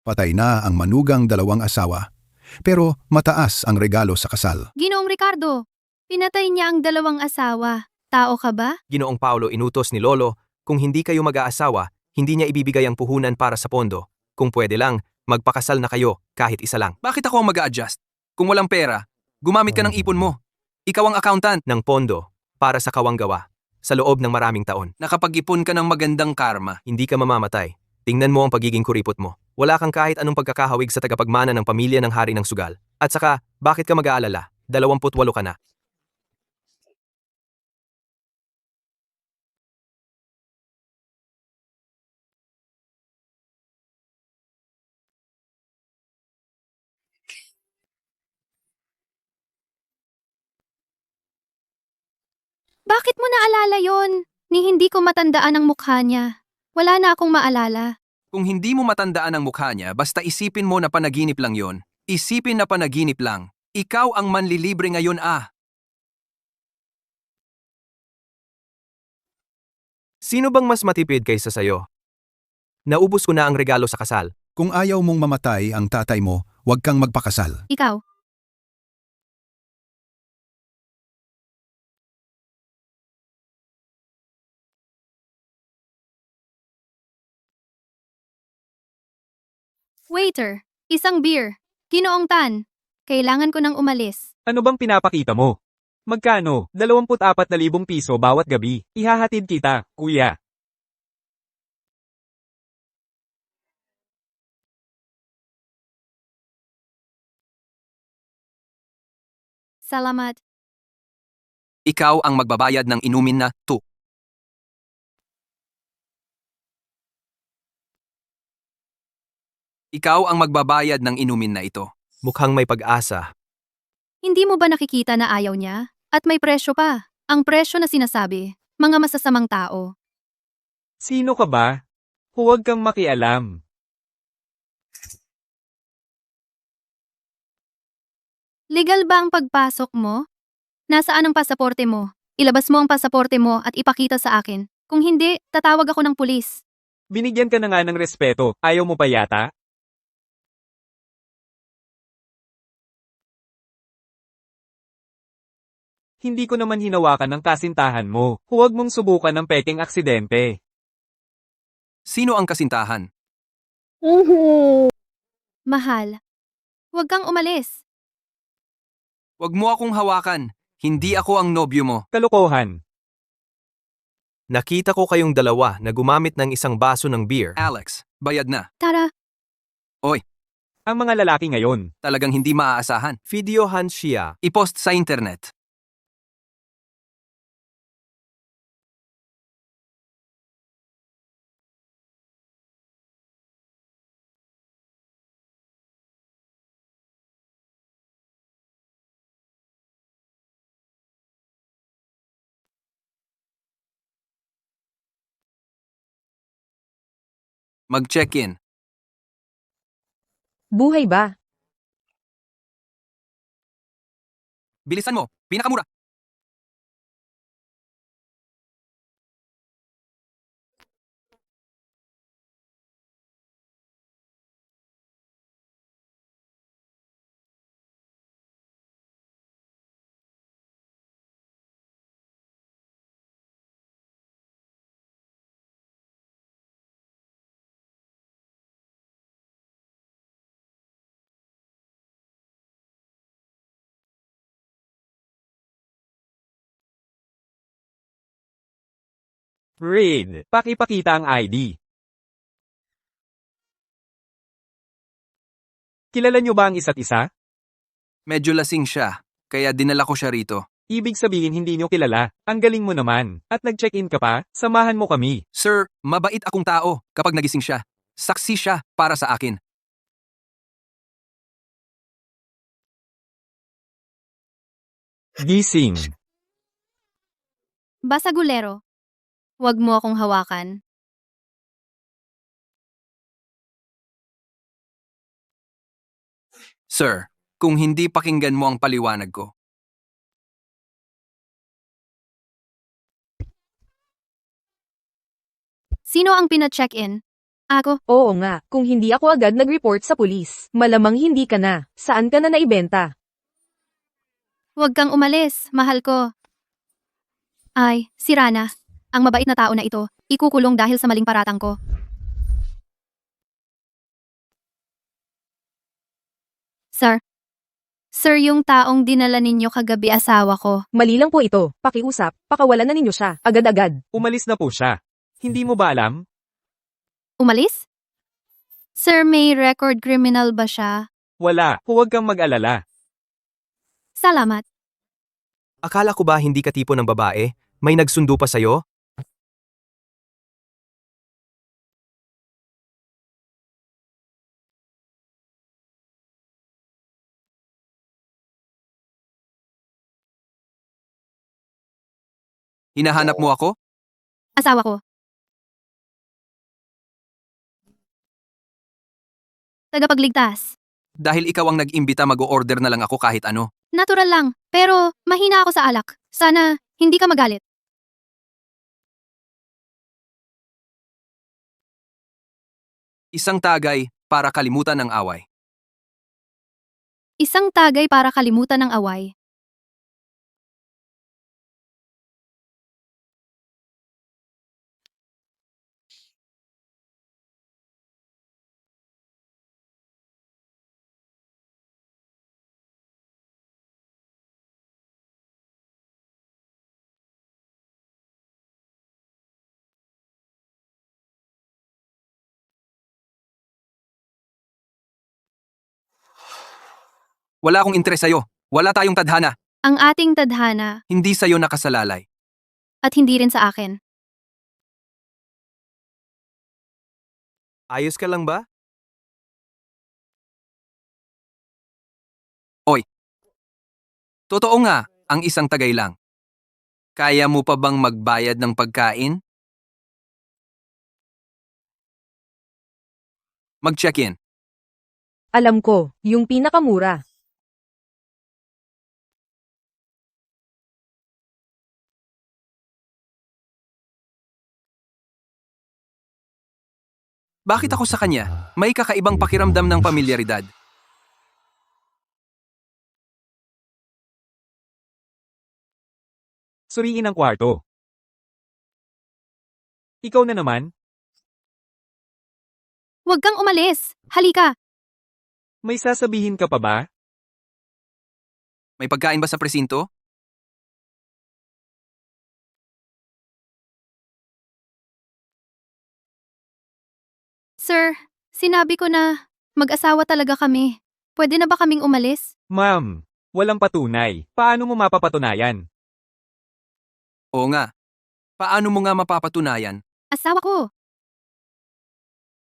Patay na ang manugang dalawang asawa. Pero mataas ang regalo sa kasal. Ginoong Ricardo, pinatay niya ang dalawang asawa. Tao ka ba? Ginoong Paulo, inutos ni Lolo, kung hindi kayo mag-aasawa, hindi niya ibibigay ang puhunan para sa pondo. Kung pwede lang, magpakasal na kayo kahit isa lang. Bakit ako ang mag-a-adjust? Kung walang pera, gumamit ka ng ipon mo. Ikaw ang accountant. Ng pondo para sa kawanggawa sa loob ng maraming taon. Nakapag-ipon ka ng magandang karma. Hindi ka mamamatay. Tingnan mo ang pagiging kuripot mo. Wala kang kahit anong pagkakahawig sa tagapagmana ng pamilya ng hari ng sugal. At saka, bakit ka mag-aalala? 28 ka na. Bakit mo naalala yon? Ni hindi ko matandaan ang mukha niya. Wala na akong maalala. Kung hindi mo matandaan ang mukha niya, basta isipin mo na panaginip lang yon. Isipin na panaginip lang. Ikaw ang manlilibre ngayon Sino bang mas matipid kaysa sayo? Naubos ko na ang regalo sa kasal. Kung ayaw mong mamatay ang tatay mo, huwag kang magpakasal. Ikaw, waiter, isang beer. Ginoong Tan, kailangan ko nang umalis. Ano bang pinapakita mo? Magkano? 24,000 piso bawat gabi. Ihahatid kita, kuya. Salamat. Ikaw ang magbabayad ng inumin na 2. Ikaw ang magbabayad ng inumin na ito. Mukhang may pag-asa. Hindi mo ba nakikita na ayaw niya? At may presyo pa. Ang presyo na sinasabi, mga masasamang tao. Sino ka ba? Huwag kang makialam. Legal ba ang pagpasok mo? Nasaan ang pasaporte mo? Ilabas mo ang pasaporte mo at ipakita sa akin. Kung hindi, tatawag ako ng pulis. Binigyan ka na nga ng respeto. Ayaw mo pa yata? Hindi ko naman hinawakan ng kasintahan mo. Huwag mong subukan ng peking aksidente. Sino ang kasintahan? Mahal. Huwag kang umalis. Huwag mo akong hawakan. Hindi ako ang nobyo mo. Kalokohan. Nakita ko kayong dalawa na gumamit ng isang baso ng beer. Alex, bayad na. Tara, Ang mga lalaki ngayon. Talagang hindi maaasahan. Videohan siya. I-post sa internet. Mag-check-in. Buhay ba? Bilisan mo. Pinakamura. Read. Pakipakita ang ID. Kilala niyo ba ang isa't isa? Medyo lasing siya, kaya dinala ko siya rito. Ibig sabihin hindi niyo kilala. Ang galing mo naman. At nag-check-in ka pa, samahan mo kami. Sir, mabait akong tao kapag nagising siya. Saksi siya para sa akin. Gising. basagulero. Huwag mo akong hawakan. Sir, kung hindi pakinggan mo ang paliwanag ko. Sino ang pina-check-in? Ako, Oo nga, kung hindi ako agad nag-report sa pulis, malamang hindi ka na. Saan ka na naibenta? huwag kang umalis, mahal ko. Ay, si Rana. Ang mabait na tao na ito, ikukulong dahil sa maling paratang ko. Sir. Sir, yung taong dinala ninyo kagabi asawa ko. Mali lang po ito. Pakiusap, pakawalan na ninyo siya, agad-agad. Umalis na po siya. Hindi mo ba alam? Umalis? Sir, may record criminal ba siya? Wala. Huwag kang mag-alala. Salamat. Akala ko ba hindi ka tipo ng babae? May nagsundo pa sa'yo? Hinahanap mo ako? Asawa ko. Tagapagligtas. Dahil ikaw ang nag-imbita mag-o-order na lang ako kahit ano. Natural lang, pero mahina ako sa alak. Sana, hindi ka magalit. Isang tagay para kalimutan ng away. Isang tagay para kalimutan ng away. Wala akong interes sa'yo. Wala tayong tadhana. Ang ating tadhana, Hindi sa'yo nakasalalay. at hindi rin sa akin. Ayos ka lang ba? Totoo nga, ang isang tagay lang. Kaya mo pa bang magbayad ng pagkain? Mag-check-in. Alam ko, yung pinakamura. Bakit ako sa kanya? May kakaibang pakiramdam ng pamilyaridad. Suriin ang kwarto. Ikaw na naman? Huwag kang umalis. Halika. May sasabihin ka pa ba? May pagkain ba sa presinto? Sir, sinabi ko na mag-asawa talaga kami. Pwede na ba kaming umalis? Ma'am, walang patunay. Paano mo mapapatunayan? Oo nga. Paano mo nga mapapatunayan? Asawa ko.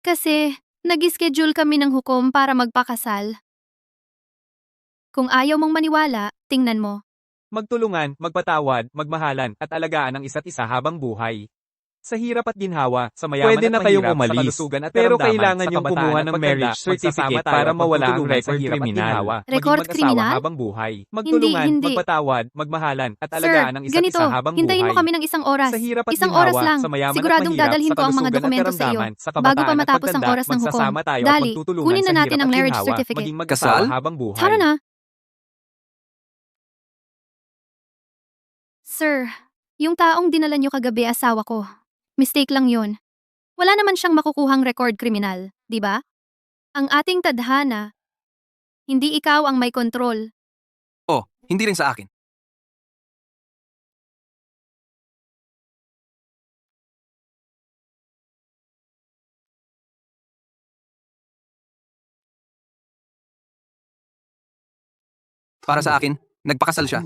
Kasi, nag-schedule kami ng hukom para magpakasal. Kung ayaw mong maniwala, tingnan mo. Magtulungan, magpatawad, magmahalan, at alagaan ang isa't isa habang buhay. Sa hirap at ginhawa, sa mayaman Pwede at na kayong mahirap, umalis, sa kalusugan at pero karamdaman, kailangan sa yung kabataan kumuha at ng pagtanda, marriage magsasama certificate tayo para at mawala ang magtutulungan sa record hirap at kriminal. ginhawa, Record maging mag-asawa kriminal? habang buhay. Magtulungan, Hindi. magpatawad, magmahalan, at Sir, alagaan ang isa't ganito, isa habang hintayin buhay. mo kami ng isang oras. Sa hirap at Isang ginhawa, oras lang. sa mayaman Siguradong at mahirap, dadalhin sa ko ang mga kalusugan at dokumento sa iyo. karamdaman, sa Bago kabataan pa at matapos ang pagtanda, oras ng hukom. magsasama tayo at Dali, magtutulungan kunin na sa natin hirap ang at marriage ginhawa, certificate. maging mag-asawa Kasal? habang buhay. Tara na. Sir, yung taong dinala niyo kagabi asawa ko. Mistake lang yun. Wala naman siyang makukuhang record kriminal, di ba? Ang ating tadhana, hindi ikaw ang may kontrol. Oh, hindi rin sa akin. Para sa akin, nagpakasal siya.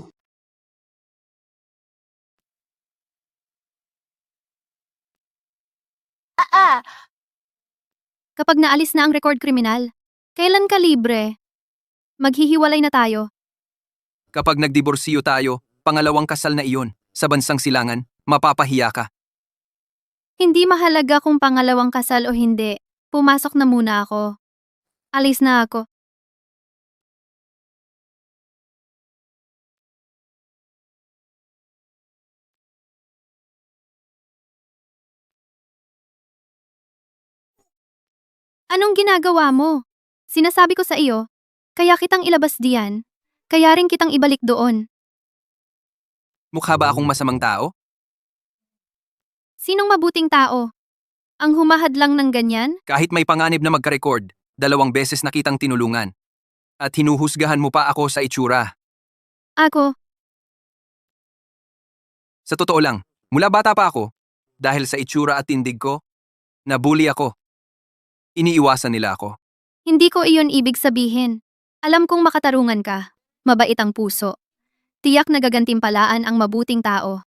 Kapag naalis na ang record kriminal, kailan ka libre? Maghihiwalay na tayo. Kapag nagdiborsiyo tayo, pangalawang kasal na iyon, sa bansang silangan, mapapahiya ka. Hindi mahalaga kung pangalawang kasal o hindi. Pumasok na muna ako. Alis na ako. Anong ginagawa mo? Sinasabi ko sa iyo, kaya kitang ilabas diyan. Kaya rin kitang ibalik doon. Mukha ba akong masamang tao? Sinong mabuting tao? Ang humahad lang ng ganyan? Kahit may panganib na magka-record, 2 beses na kitang tinulungan. At hinuhusgahan mo pa ako sa itsura. Ako, Sa totoo lang, mula bata pa ako, dahil sa itsura at tindig ko, nabully ako. Iniiwasan nila ako. hindi ko iyon ibig sabihin. Alam kong makatarungan ka. Mabait ang puso. Tiyak nagagantimpalaan ang mabuting tao.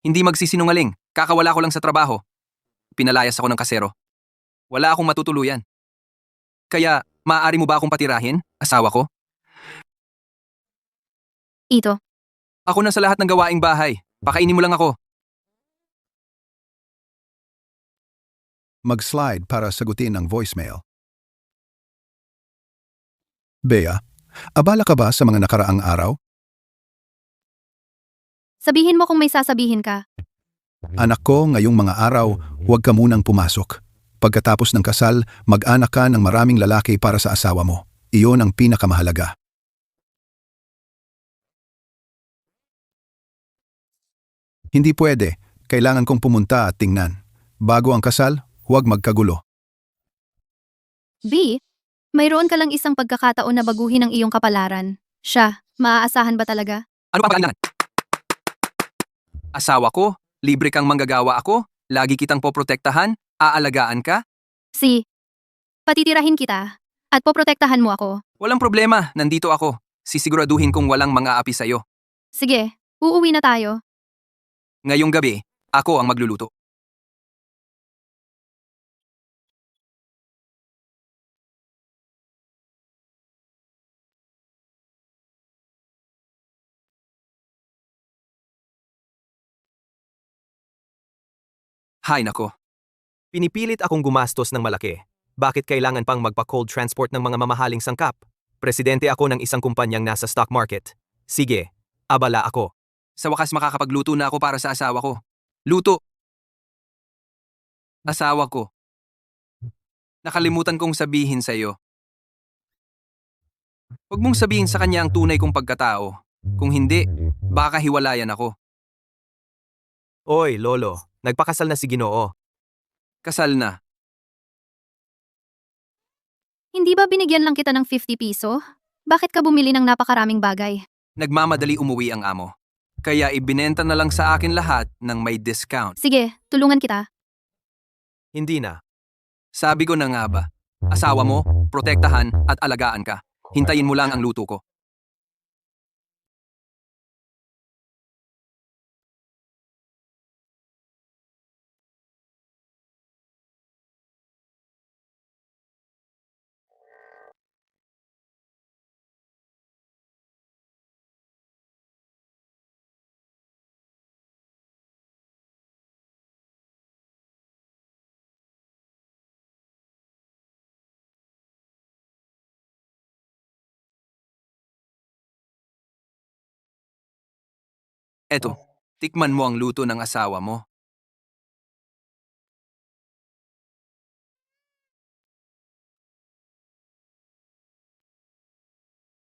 Hindi magsisinungaling, kakawala ko lang sa trabaho. Pinalayas ako ng kasero. Wala akong matutuluyan. Kaya, maaari mo ba akong patirahin, asawa ko? Ito, Ako na sa lahat ng gawaing bahay. Pakainin mo lang ako. Mag-slide para sagutin ang voicemail. Bea, abala ka ba sa mga nakaraang araw? sabihin mo kung may sasabihin ka. Anak ko, ngayong mga araw, huwag ka munang pumasok. Pagkatapos ng kasal, mag-anak ka ng maraming lalaki para sa asawa mo. Iyon ang pinakamahalaga. Hindi pwede. Kailangan kong pumunta at tingnan. Bago ang kasal, huwag magkagulo. B, mayroon ka lang isang pagkakataon na baguhin ang iyong kapalaran. Siya, maaasahan ba talaga? Ano pa ba kailangan? Asawa ko, libre kang manggagawa ako, lagi kitang poprotektahan, aalagaan ka. C, patitirahin kita at poprotektahan mo ako. Walang problema, nandito ako. Sisiguraduhin kong walang mga api sa'yo. Sige, uuwi na tayo. Ngayong gabi, ako ang magluluto. Hay nako. Pinipilit akong gumastos ng malaki. Bakit kailangan pang magpa-cold transport ng mga mamahaling sangkap? Presidente ako ng isang kumpanyang nasa stock market. Sige, abala ako. Sa wakas makakapagluto na ako para sa asawa ko. Luto. Asawa ko. Nakalimutan kong sabihin sa'yo. Huwag mong sabihin sa kanya ang tunay kong pagkatao. Kung hindi, baka hiwalayan ako. Oy, Lolo, nagpakasal na si Ginoo. Kasal na. Hindi ba binigyan lang kita ng 50 piso? Bakit ka bumili ng napakaraming bagay? Nagmamadali umuwi ang amo. Kaya ibinenta na lang sa akin lahat ng may discount. Sige, tulungan kita. Hindi na. Sabi ko na nga ba, asawa mo, protektahan at alagaan ka. Hintayin mo lang ang luto ko. Eto, tikman mo ang luto ng asawa mo.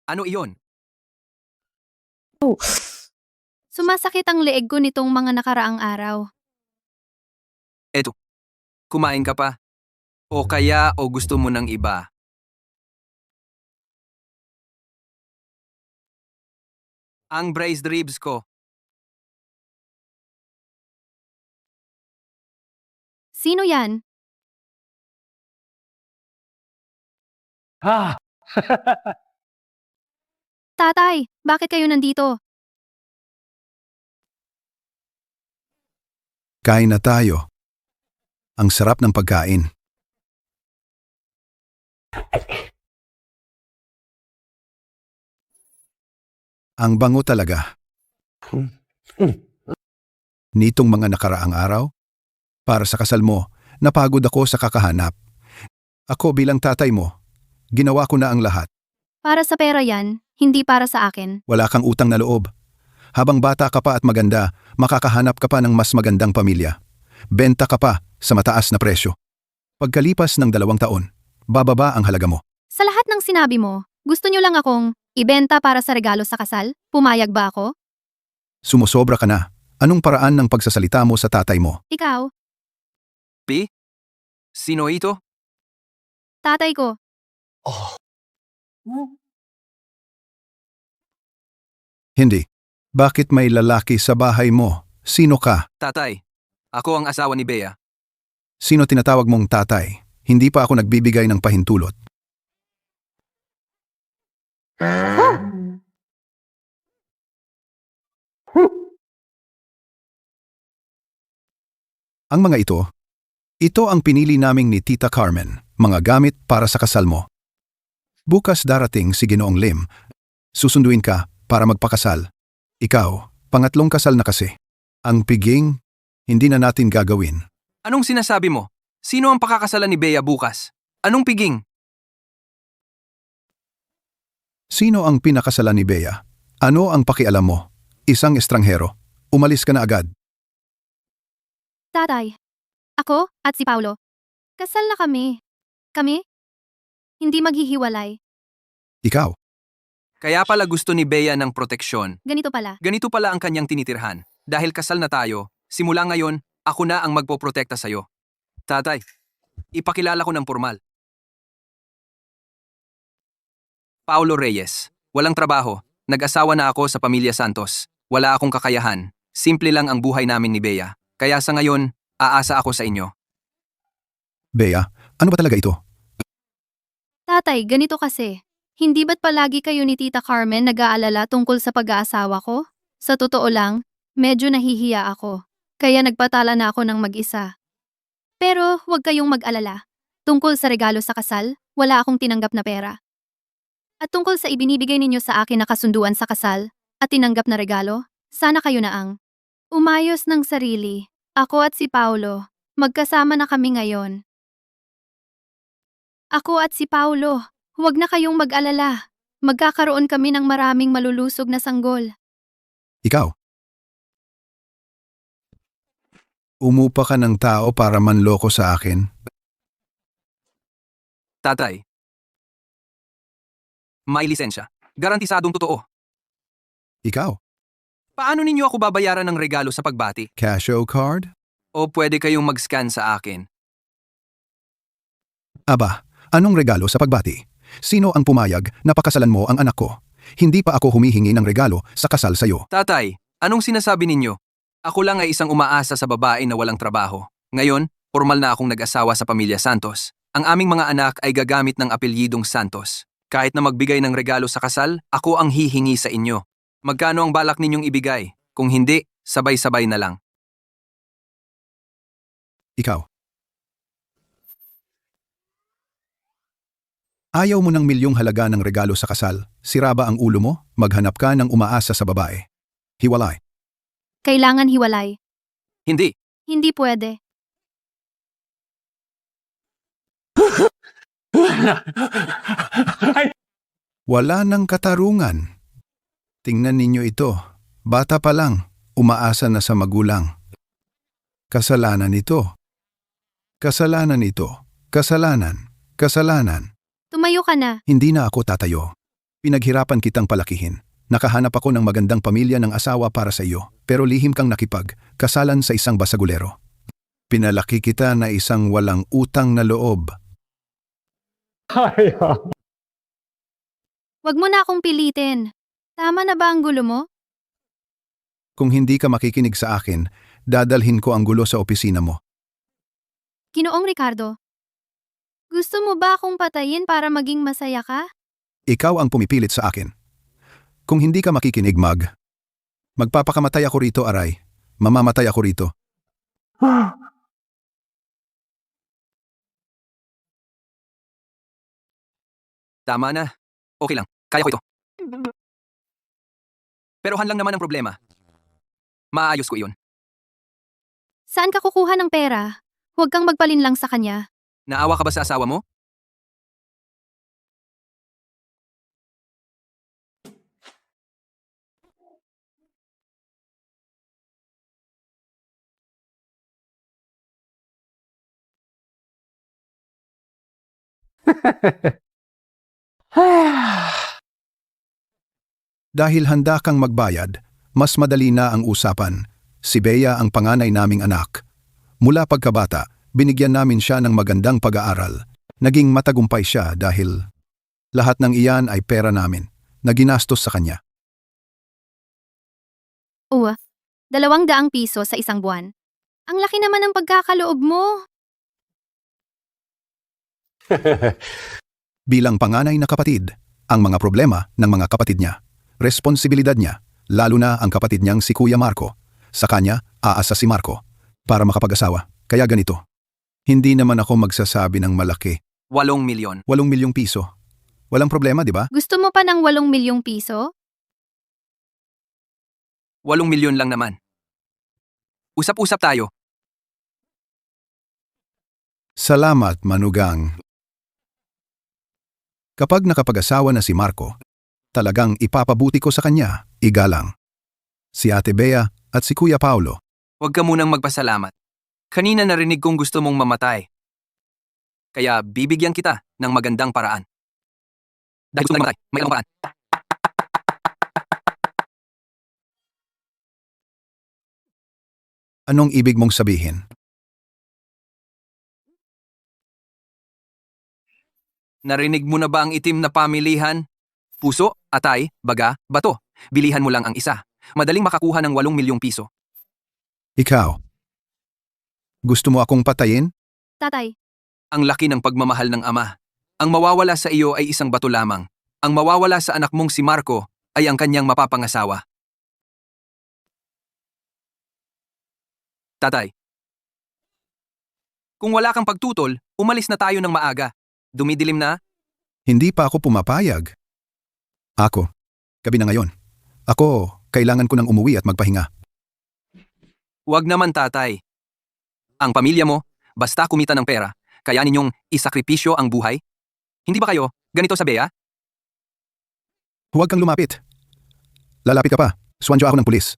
Ano iyon? Sumasakit ang leeg ko nitong mga nakaraang araw. Eto, kumain ka pa? O kaya o gusto mo ng iba? Ang braised ribs ko. Sino yan? Tatay, bakit kayo nandito? Kain na tayo. Ang sarap ng pagkain. Ang bango talaga. Nitong mga nakaraang araw, para sa kasal mo, napagod ako sa kakahanap. Ako bilang tatay mo, ginawa ko na ang lahat. Para sa pera yan, hindi para sa akin. Wala kang utang na loob. Habang bata ka pa at maganda, makakahanap ka pa ng mas magandang pamilya. Benta ka pa sa mataas na presyo. Pagkalipas ng 2 taon, bababa ang halaga mo. Sa lahat ng sinabi mo, gusto niyo lang akong ibenta para sa regalo sa kasal? Pumayag ba ako? Sumusobra ka na. Anong paraan ng pagsasalita mo sa tatay mo? Ikaw, P? Sino ito? tatay ko. Hindi. Bakit may lalaki sa bahay mo? Sino ka? Tatay. Ako ang asawa ni Bea. Sino tinatawag mong tatay? Hindi pa ako nagbibigay ng pahintulot. Ang mga ito ang pinili naming ni Tita Carmen, mga gamit para sa kasal mo. Bukas darating si Ginoong Lim. Susunduin ka para magpakasal. Ikaw, pangatlong kasal na kasi. Ang piging, hindi na natin gagawin. Anong sinasabi mo? Sino ang pakakasalan ni Bea bukas? Anong piging? Sino ang pinakasalan ni Bea? Ano ang pakialam mo? Isang estranghero. Umalis ka na agad. Tatay. Ako at si Paulo. Kasal na kami. Kami? Hindi maghihiwalay. Ikaw, Kaya pala gusto ni Bea ng proteksyon. Ganito pala. Ganito pala ang kanyang tinitirhan. Dahil kasal na tayo, simula ngayon, ako na ang magpoprotekta sa'yo. Tatay, ipakilala ko ng formal. Paulo Reyes. Walang trabaho. Nag-asawa na ako sa pamilya Santos. Wala akong kakayahan. Simple lang ang buhay namin ni Bea. Kaya sa ngayon, aasa ako sa inyo. Bea, ano ba talaga ito? Tatay, ganito kasi. Hindi ba't palagi kayo ni Tita Carmen nag-aalala tungkol sa pag-aasawa ko? Sa totoo lang, medyo nahihiya ako. Kaya nagpatala na ako ng mag-isa. Pero huwag kayong mag-alala. Tungkol sa regalo sa kasal, wala akong tinanggap na pera. At tungkol sa ibinibigay ninyo sa akin na kasunduan sa kasal at tinanggap na regalo, sana kayo na ang umayos ng sarili. Ako at si Paulo, magkasama na kami ngayon. Ako at si Paulo, huwag na kayong mag-alala. Magkakaroon kami ng maraming malulusog na sanggol. Ikaw. Umupa ka ng tao para manloko sa akin. Tatay. May lisensya. Garantisadong totoo. Ikaw. Paano ninyo ako babayaran ng regalo sa pagbati? Casio card? O pwede kayong mag-scan sa akin? Aba, anong regalo sa pagbati? Sino ang pumayag na pakasalan mo ang anak ko? Hindi pa ako humihingi ng regalo sa kasal sayo. Tatay, anong sinasabi ninyo? Ako lang ay isang umaasa sa babae na walang trabaho. Ngayon, formal na akong nag-asawa sa pamilya Santos. Ang aming mga anak ay gagamit ng apelyidong Santos. Kahit na magbigay ng regalo sa kasal, ako ang hihingi sa inyo. Magkano ang balak ninyong ibigay? Kung hindi, sabay-sabay na lang. Ikaw. Ayaw mo ng milyong halaga ng regalo sa kasal. Sira ba ang ulo mo? Maghanap ka ng umaasa sa babae. Hiwalay. Kailangan hiwalay. Hindi. Hindi pwede. Wala ng katarungan. Tingnan ninyo ito. Bata pa lang, umaasa na sa magulang. Kasalanan ito. Kasalanan ito. Kasalanan. Kasalanan. Tumayo ka na. Hindi na ako tatayo. Pinaghirapan kitang palakihin. Nakahanap ako ng magandang pamilya ng asawa para sa iyo, pero lihim kang nakipag-kasalan sa isang basagulero. Pinalaki kita na isang walang utang na loob. Wag mo na akong pilitin. Tama na ba ang gulo mo? Kung hindi ka makikinig sa akin, dadalhin ko ang gulo sa opisina mo. Ginoong Ricardo. Gusto mo ba akong patayin para maging masaya ka? Ikaw ang pumipilit sa akin. Kung hindi ka makikinig, magpapakamatay ako rito, aray. Mamamatay ako rito. Tama na. Okay lang. Kaya ko ito. Pero lang naman ang problema. Maayos ko iyon. Saan ka kukuha ng pera? Huwag kang magpalinlang sa kanya. Naawa ka ba sa asawa mo? Dahil handa kang magbayad, mas madali na ang usapan. Si Bea ang panganay naming anak. Mula pagkabata, binigyan namin siya ng magandang pag-aaral. Naging matagumpay siya dahil lahat ng iyan ay pera namin na ginastos sa kanya. 200 piso sa isang buwan. Ang laki naman ng pagkakaloob mo. Bilang panganay na kapatid, ang mga problema ng mga kapatid niya, responsibilidad niya, lalo na ang kapatid niyang si Kuya Marco. Sa kanya, aasa si Marco para makapag-asawa. Kaya ganito. Hindi naman ako magsasabi ng malaki. 8 milyon. 8 milyong piso. Walang problema, di ba? Gusto mo pa ng 8 milyong piso? 8 milyon lang naman. Usap-usap tayo. Salamat, Manugang. Kapag nakapag-asawa na si Marco, talagang ipapabuti ko sa kanya, igalang. Si Ate Bea at si Kuya Paulo. Huwag ka munang magpasalamat. Kanina narinig kong gusto mong mamatay. Kaya bibigyan kita ng magandang paraan. Dahil gusto mong mamatay, may ilang paraan. Anong ibig mong sabihin? Narinig mo na ba ang itim na pamilihan? Puso, atay, baga, bato. Bilihan mo lang ang isa. Madaling makakuha ng 8 milyong piso. Ikaw. Gusto mo akong patayin? Tatay, Ang laki ng pagmamahal ng ama. Ang mawawala sa iyo ay isang bato lamang. Ang mawawala sa anak mong si Marco ay ang kanyang mapapangasawa. Tatay. Kung wala kang pagtutol, umalis na tayo ng maaga. Dumidilim na? Hindi pa ako pumapayag. Ako. Gabi na ngayon. Ako, kailangan ko nang umuwi at magpahinga. Huwag naman tatay. Ang pamilya mo, basta kumita ng pera, kaya ninyong isakripisyo ang buhay? Hindi ba kayo ganito sa Bea? Huwag kang lumapit. Lalapit ka pa. Suwanjo ako ng pulis.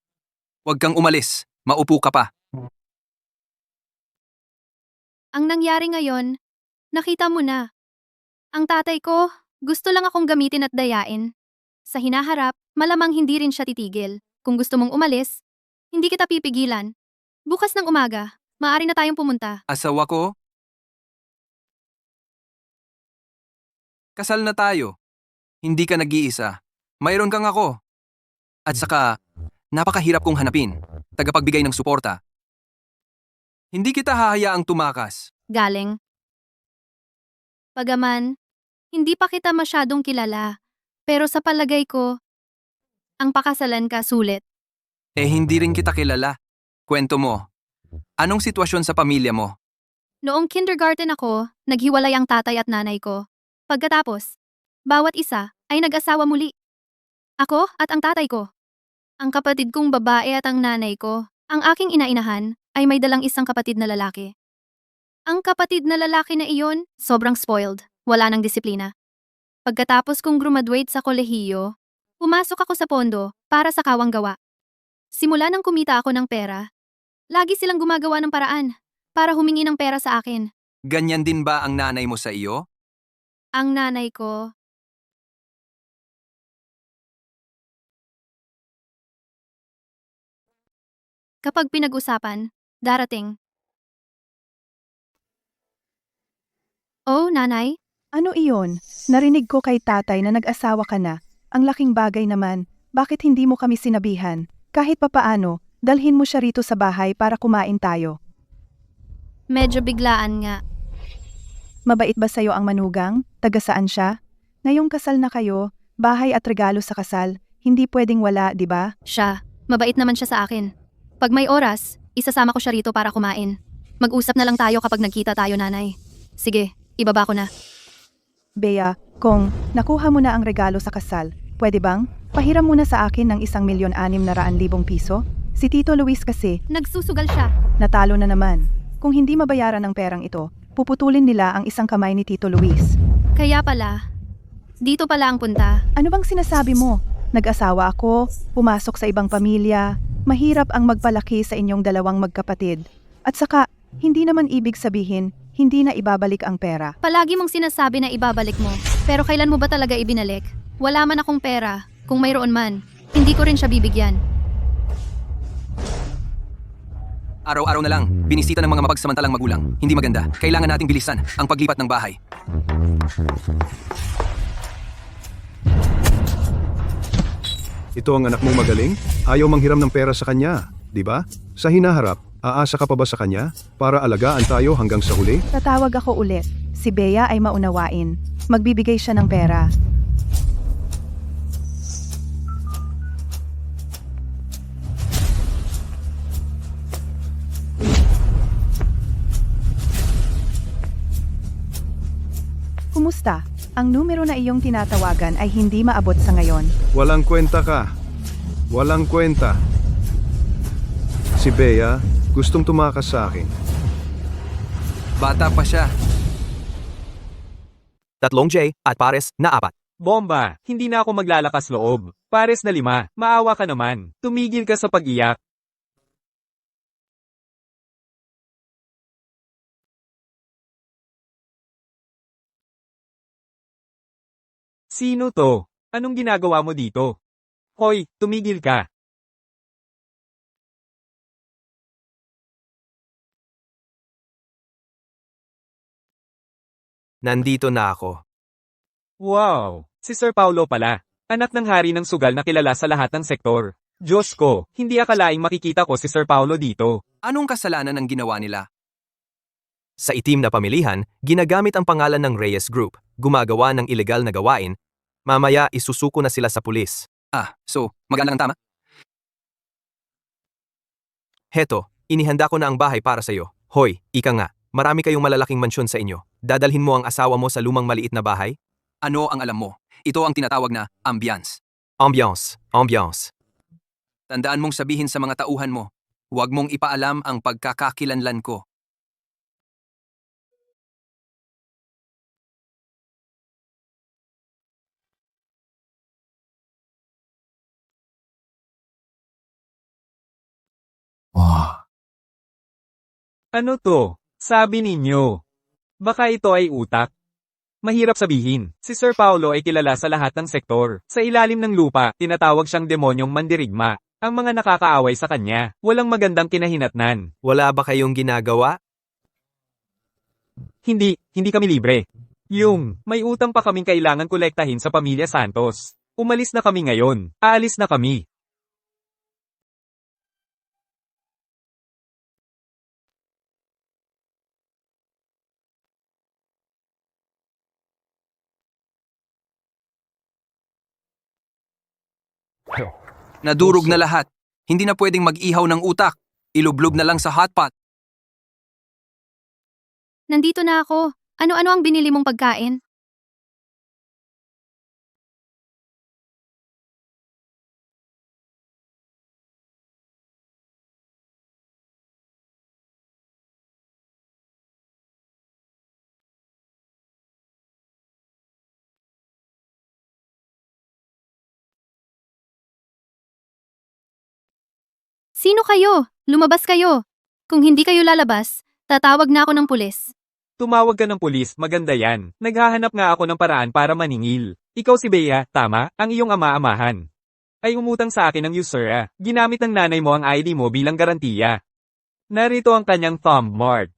Huwag kang umalis. Maupo ka pa. ang nangyari ngayon, nakita mo na. Ang tatay ko, gusto lang akong gamitin at dayain. Sa hinaharap, malamang hindi rin siya titigil. Kung gusto mong umalis, hindi kita pipigilan. Bukas ng umaga, maaari na tayong pumunta. Asawa ko? Kasal na tayo. Hindi ka nag-iisa. Mayroon kang ako. At saka, napakahirap kong hanapin. Tagapagbigay ng suporta. Hindi kita hahayaang tumakas. Galing. Pagaman, hindi pa kita masyadong kilala. Pero sa palagay ko, ang pakasalan ka sulit. Eh hindi rin kita kilala. Kwento mo. Anong sitwasyon sa pamilya mo? Noong kindergarten ako, naghiwalay ang tatay at nanay ko. Pagkatapos, bawat isa ay nag-asawa muli. Ako at ang tatay ko. Ang kapatid kong babae at ang nanay ko, ang aking inainahan, ay may dalang isang kapatid na lalaki. Ang kapatid na lalaki na iyon, sobrang spoiled, wala nang disiplina. Pagkatapos kong graduate sa kolehiyo, pumasok ako sa pondo para sa kawang gawa. Simula nang kumita ako ng pera, lagi silang gumagawa ng paraan para humingi ng pera sa akin. Ganyan din ba ang nanay mo sa iyo? Ang nanay ko, kapag pinag-usapan, darating. Oh, nanay, Ano iyon? Narinig ko kay tatay na nag-asawa ka na. Ang laking bagay naman. Bakit hindi mo kami sinabihan? Kahit papaano, dalhin mo siya rito sa bahay para kumain tayo. medyo biglaan nga. Mabait ba sa'yo ang manugang? Taga saan siya? Ngayong kasal na kayo, bahay at regalo sa kasal, hindi pwedeng wala, di ba? Siya, mabait naman siya sa akin. Pag may oras, isasama ko siya rito para kumain. Mag-usap na lang tayo kapag nagkita tayo, nanay. Sige, ibaba ko na. Bea, kung nakuha mo na ang regalo sa kasal, pwede bang pahiram mo na sa akin ng 1,600,000 piso? Si Tito Luis kasi, Nagsusugal siya. natalo na naman. Kung hindi mabayaran ng perang ito, puputulin nila ang isang kamay ni Tito Luis. Kaya pala, dito pala ang punta. Ano bang sinasabi mo? Nag-asawa ako, pumasok sa ibang pamilya, mahirap ang magpalaki sa inyong dalawang magkapatid. At saka, hindi naman ibig sabihin, hindi na ibabalik ang pera. Palagi mong sinasabi na ibabalik mo. Pero kailan mo ba talaga ibinalik? Wala man akong pera. Kung mayroon man, hindi ko rin siya bibigyan. Araw-araw na lang, binisita ng mga mapagsamantalang magulang. Hindi maganda. Kailangan nating bilisan ang paglipat ng bahay. Ito ang anak mong magaling? Ayaw manghiram ng pera sa kanya, di ba? Sa hinaharap, aasa ka pa ba sa kanya para alagaan tayo hanggang sa huli? Tatawag ako ulit. Si Bea ay maunawain. Magbibigay siya ng pera. Kumusta? Ang numero na iyong tinatawagan ay hindi maabot sa ngayon. Walang kwenta ka. Walang kwenta. Si Bea, gustong tumakas sa akin. Bata pa siya. 3 J at pares na 4. Bomba, hindi na ako maglalakas loob. Pares na 5, maawa ka naman. Tumigil ka sa pag-iyak. Sino to? Anong ginagawa mo dito? Hoy, tumigil ka. Nandito na ako. Wow, si Sir Paulo pala. Anak ng hari ng sugal na kilala sa lahat ng sektor. Diyos ko, hindi akalaing makikita ko si Sir Paulo dito. Anong kasalanan ang ginawa nila? Sa itim na pamilihan, ginagamit ang pangalan ng Reyes Group, gumagawa ng ilegal na gawain. Mamaya isusuko na sila sa pulis. So, maganda ang tama? Heto, inihanda ko na ang bahay para sa'yo. Hoy, ika nga, marami kayong malalaking mansyon sa inyo. Dadalhin mo ang asawa mo sa lumang maliit na bahay? Ano ang alam mo? Ito ang tinatawag na ambiance. Ambiance, ambiance. Tandaan mong sabihin sa mga tauhan mo, huwag mong ipaalam ang pagkakakilanlan ko. Ano to? Sabi ninyo. Baka ito ay utak. Mahirap sabihin, si Sir Paulo ay kilala sa lahat ng sektor. Sa ilalim ng lupa, tinatawag siyang demonyong mandirigma. Ang mga nakakaaway sa kanya, walang magandang kinahinatnan. Wala ba kayong ginagawa? Hindi kami libre. May utang pa kaming kailangan kolektahin sa pamilya Santos. Umalis na kami ngayon. Aalis na kami. Nadurog na lahat. Hindi na pwedeng mag-ihaw ng utak. Ilublog na lang sa hotpot. Nandito na ako. Ano-ano ang binili mong pagkain? Sino kayo? Lumabas kayo. Kung hindi kayo lalabas, tatawag na ako ng pulis. Tumawag ka ng pulis, maganda yan. Naghahanap nga ako ng paraan para maningil. Ikaw si Bea, tama? Ang iyong ama-amahan. Ay umutang sa akin ng usura. Ginamit ng nanay mo ang ID mo bilang garantiya. Narito ang kanyang thumb mark.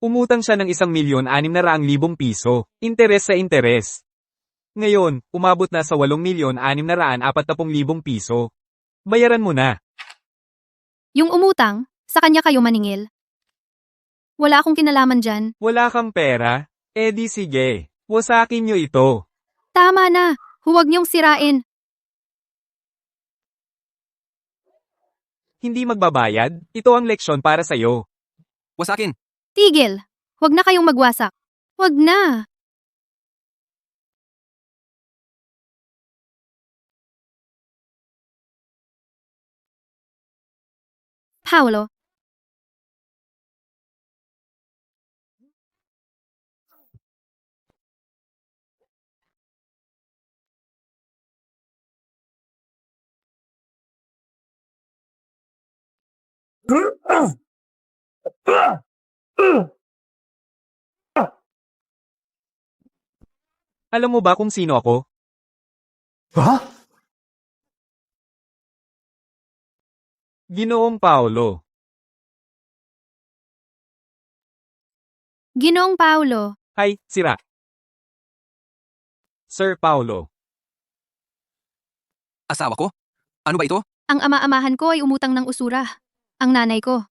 Umutang siya ng 1,600,000 piso. Interes sa interes. Ngayon, umabot na sa 8,640,000 piso. Bayaran mo na. Yung umutang, sa kanya kayo maningil. Wala akong kinalaman dyan. Wala kang pera? Eh di sige. Wasakin nyo ito. Tama na. Huwag niyong sirain. Hindi magbabayad? Ito ang leksyon para sa'yo. Wasakin. Tigil. Huwag na kayong magwasak. Huwag na. Paulo. Alam mo ba kung sino ako? Ginoong Paolo. Ginoong Paulo, Ay, sira. Sir Paolo. Asawa ko? Ano ba ito? ang ama-amahan ko ay umutang ng usura. Ang nanay ko.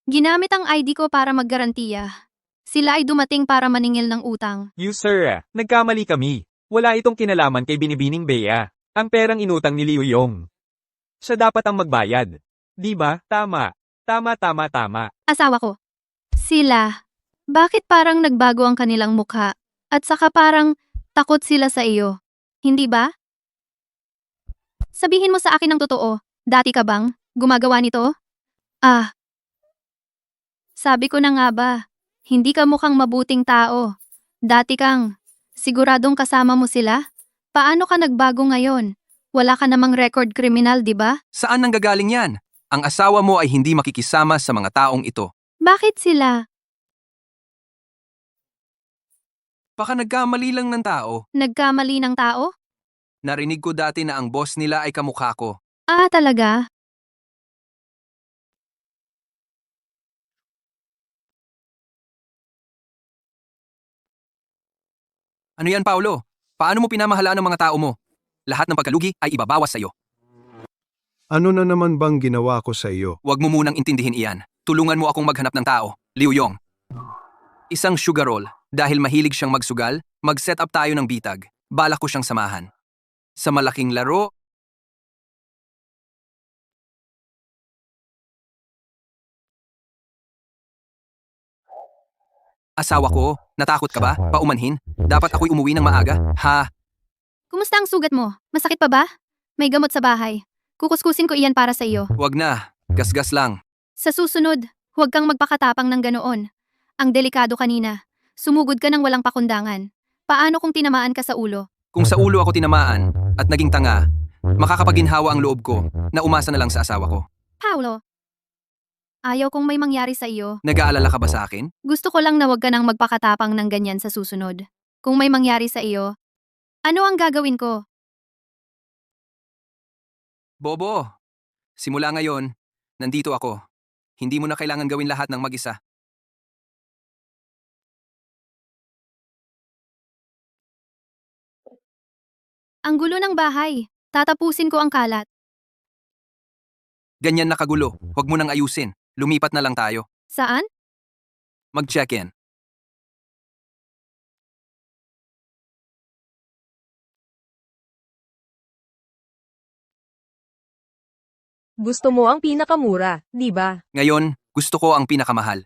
Ginamit ang ID ko para maggarantiya. Sila ay dumating para maningil ng utang. You sir, nagkamali kami. Wala itong kinalaman kay Binibining Bea. Ang perang inutang ni Liu Yong. Siya dapat ang magbayad. Di ba? Tama. Tama. Asawa ko. Sila. Bakit parang nagbago ang kanilang mukha? At saka parang takot sila sa iyo. Hindi ba? Sabihin mo sa akin ng totoo. Dati ka bang gumagawa nito? Ah. Sabi ko na nga ba, hindi ka mukhang mabuting tao. Dati kang, siguradong kasama mo sila? Paano ka nagbago ngayon? Wala ka namang record kriminal, di ba? Saan nanggagaling yan? Ang asawa mo ay hindi makikisama sa mga taong ito. Bakit sila? Baka nagkamali lang ng tao. Nagkamali ng tao? Narinig ko dati na ang boss nila ay kamukha ko. Ah, talaga? Ano yan, Paolo? Paano mo pinamahalaan ang mga tao mo? Lahat ng pagkalugi ay ibabawas sa'yo. Ano na naman bang ginawa ko sa iyo? Huwag mo munang intindihin iyan. Tulungan mo akong maghanap ng tao, Liu Yong. Isang sugar roll. Dahil mahilig siyang magsugal, mag-set up tayo ng bitag. Balak ko siyang samahan. Sa malaking laro, asawa ko, natakot ka ba? Paumanhin? Dapat ako'y umuwi ng maaga? Ha? Kumusta ang sugat mo? Masakit pa ba? May gamot sa bahay. Kukuskusin ko iyan para sa iyo. Wag na. Gasgas lang. Sa susunod, huwag kang magpakatapang ng ganoon. Ang delikado kanina. Sumugod ka ng walang pakundangan. Paano kung tinamaan ka sa ulo? Kung sa ulo ako tinamaan at naging tanga, makakapaginhawa ang loob ko na umasa na lang sa asawa ko. Paulo, ayaw kong may mangyari sa iyo. Nag-aalala ka ba sa akin? Gusto ko lang na huwag ka nang magpakatapang ng ganyan sa susunod. Kung may mangyari sa iyo, ano ang gagawin ko? Bobo, simula ngayon, nandito ako. Hindi mo na kailangan gawin lahat ng mag-isa. Ang gulo ng bahay. Tatapusin ko ang kalat. Ganyan na kagulo. Huwag mo nang ayusin. Lumipat na lang tayo. Saan? Mag-check-in. Gusto mo ang pinakamura, di ba? Ngayon, gusto ko ang pinakamahal.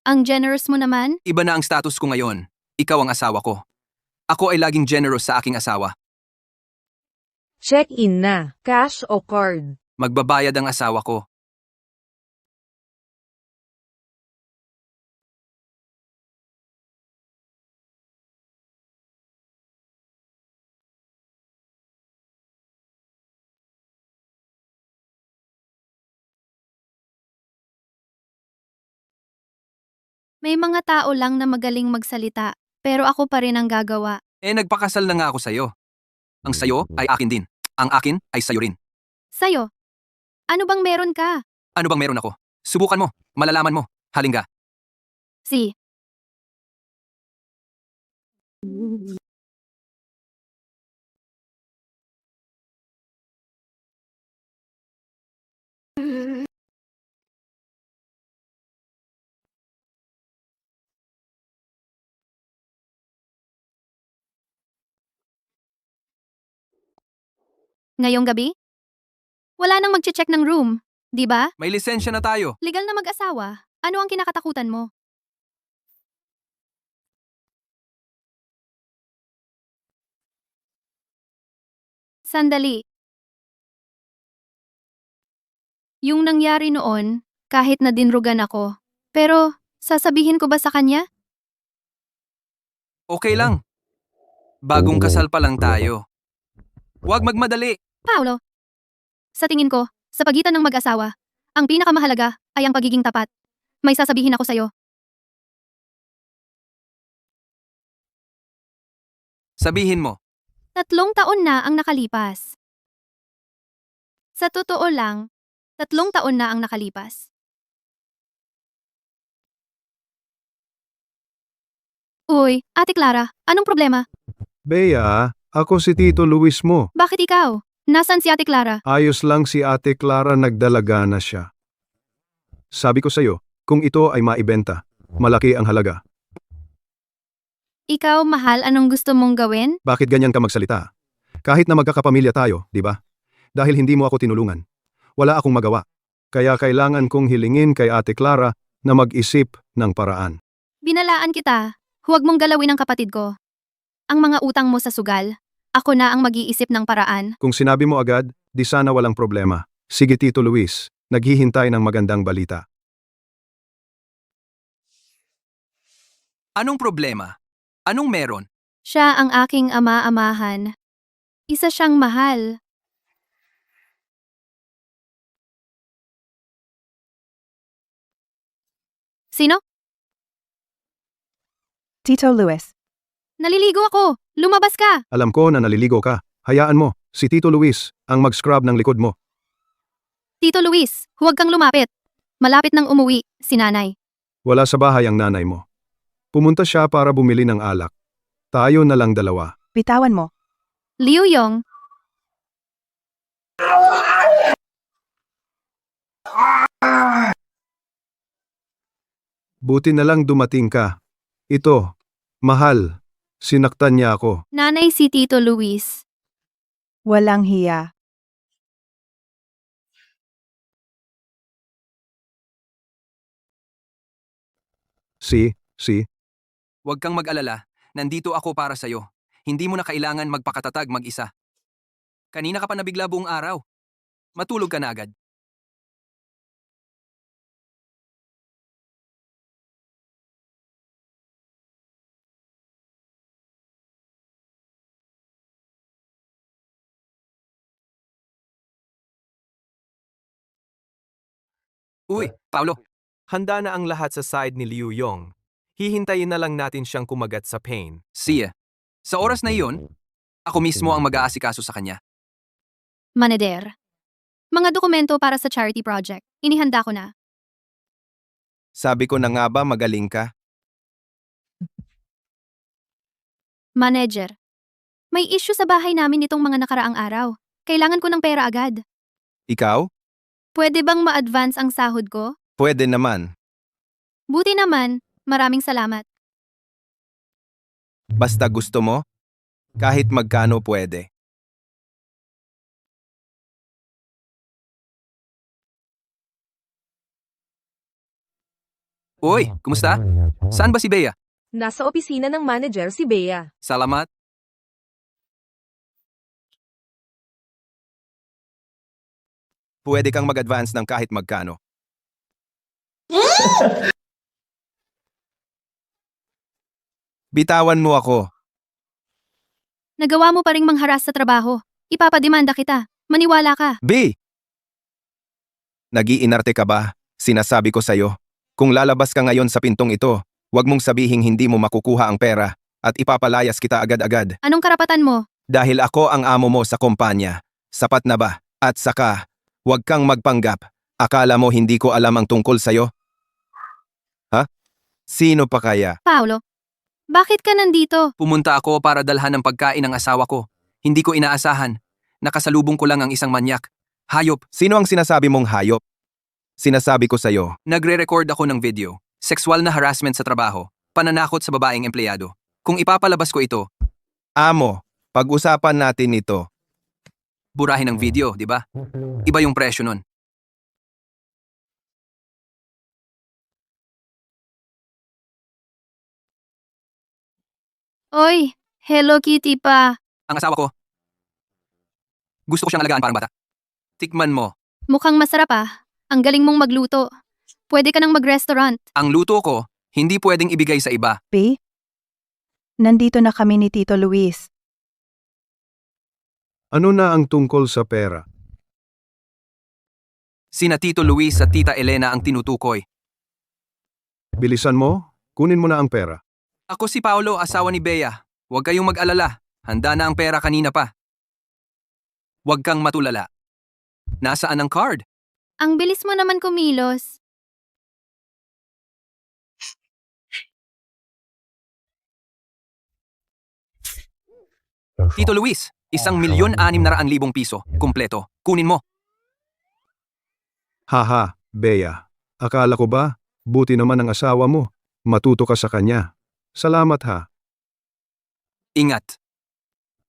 Ang generous mo naman? Iba na ang status ko ngayon. Ikaw ang asawa ko. Ako ay laging generous sa aking asawa. Check-in na. Cash o card? Magbabayad ang asawa ko. May mga tao lang na magaling magsalita, pero ako pa rin ang gagawa. Nagpakasal na nga ako sa'yo. Ang sayo ay akin din. Ang akin ay sayo rin. Sa'yo? Ano bang meron ka? Ano bang meron ako? Subukan mo. Malalaman mo. Halingga. Si. Ngayong gabi? Wala nang magche-check ng room, di ba? May lisensya na tayo. Legal na mag-asawa. Ano ang kinakatakutan mo? Sandali. Yung nangyari noon, kahit na dinrugan ako. Pero, sasabihin ko ba sa kanya? Okay lang. Bagong kasal pa lang tayo. Huwag magmadali. Paolo. Sa tingin ko, sa pagitan ng mag-asawa, Ang pinakamahalaga ay ang pagiging tapat. May sasabihin ako sa'yo. Sabihin mo, 3 taon na ang nakalipas. Sa totoo lang, 3 taon na ang nakalipas. Uy, Ate Clara, anong problema? Bea, ako si Tito Luis mo. Bakit ikaw? Nasaan si Ate Clara? Ayos lang si Ate Clara, nagdalaga na siya. Sabi ko sa'yo, kung ito ay maibenta, malaki ang halaga. Ikaw, mahal, anong gusto mong gawin? Bakit ganyan ka magsalita? Kahit na magkakapamilya tayo, di ba? Dahil hindi mo ako tinulungan. Wala akong magawa. Kaya kailangan kong hilingin kay Ate Clara na mag-isip ng paraan. Binalaan kita. Huwag mong galawin ang kapatid ko. Ang mga utang mo sa sugal, ako na ang mag-iisip ng paraan. Kung sinabi mo agad, di sana walang problema. Sige Tito Luis, naghihintay ng magandang balita. anong problema? Anong meron? Siya ang aking ama-amahan. Isa siyang mahal. Sino? Tito Luis. Naliligo ako. Lumabas ka. Alam ko na naliligo ka. Hayaan mo, si Tito Luis ang mag-scrub ng likod mo. Tito Luis, huwag kang lumapit. Malapit nang umuwi, si nanay. Wala sa bahay ang nanay mo. Pumunta siya para bumili ng alak. Tayo na lang dalawa. Bitawan mo. Liu Yong, Buti na lang dumating ka. Ito, mahal, sinaktan niya ako. nanay si Tito Luis. Walang hiya. Si, Huwag kang mag-alala, nandito ako para sa'yo. Hindi mo na kailangan magpakatatag mag-isa. Kanina ka pa nabigla buong araw. Matulog ka na agad. Uy, Paulo. Handa na ang lahat sa side ni Liu Yong. Hihintayin na lang natin siyang kumagat sa pain. Siya. Sa oras na iyon, ako mismo ang mag-aasikaso sa kanya. Manader. Mga dokumento para sa charity project. Inihanda ko na. Sabi ko na nga ba magaling ka? Manager. May issue sa bahay namin nitong mga nakaraang araw. Kailangan ko ng pera agad. Ikaw? Pwede bang ma-advance ang sahod ko? Pwede naman. Buti naman. Maraming salamat. Basta gusto mo, kahit magkano pwede. Uy, kumusta? Saan ba si Bea? Nasa opisina ng manager si Bea. Salamat. Pwede kang mag-advance ng kahit magkano. Bitawan mo ako. Nagawa mo pa ring mangharas sa trabaho. Ipapademanda kita. Maniwala ka. B! Nag-iinarte ka ba? Sinasabi ko sa'yo. Kung lalabas ka ngayon sa pintong ito, huwag mong sabihing hindi mo makukuha ang pera at ipapalayas kita agad-agad. Anong karapatan mo? Dahil ako ang amo mo sa kumpanya. Sapat na ba? At saka, huwag kang magpanggap. Akala mo hindi ko alam ang tungkol sa'yo? Ha? Sino pa kaya? Paolo. Bakit ka nandito? Pumunta ako para dalhan ng pagkain ng asawa ko. Hindi ko inaasahan. Nakasalubong ko lang ang isang manyak. Hayop. Sino ang sinasabi mong hayop? Sinasabi ko sa'yo, Nagre-record ako ng video. Sexual na harassment sa trabaho. Pananakot sa babaeng empleyado. Kung ipapalabas ko ito, amo, pag-usapan natin ito. burahin ang video, di ba? Iba yung presyo nun. Oy, Hello Kitty pa. Ang asawa ko, gusto ko siyang alagaan parang bata. Tikman mo. Mukhang masarap ah. Ang galing mong magluto. Pwede ka nang mag-restaurant. Ang luto ko, hindi pwedeng ibigay sa iba. P? Nandito na kami ni Tito Luis. Ano na ang tungkol sa pera? Sina Tito Luis at Tita Elena ang tinutukoy. Bilisan mo, kunin mo na ang pera. Ako si Paolo, asawa ni Bea. Huwag kayong mag-alala. Handa na ang pera kanina pa. Huwag kang matulala. Nasaan ang card? Ang bilis mo naman kumilos. Tito Luis, 1,600,000 piso. Kumpleto. Kunin mo. Haha, Bea. Akala ko ba, buti naman ang asawa mo. Matuto ka sa kanya. Salamat ha. Ingat.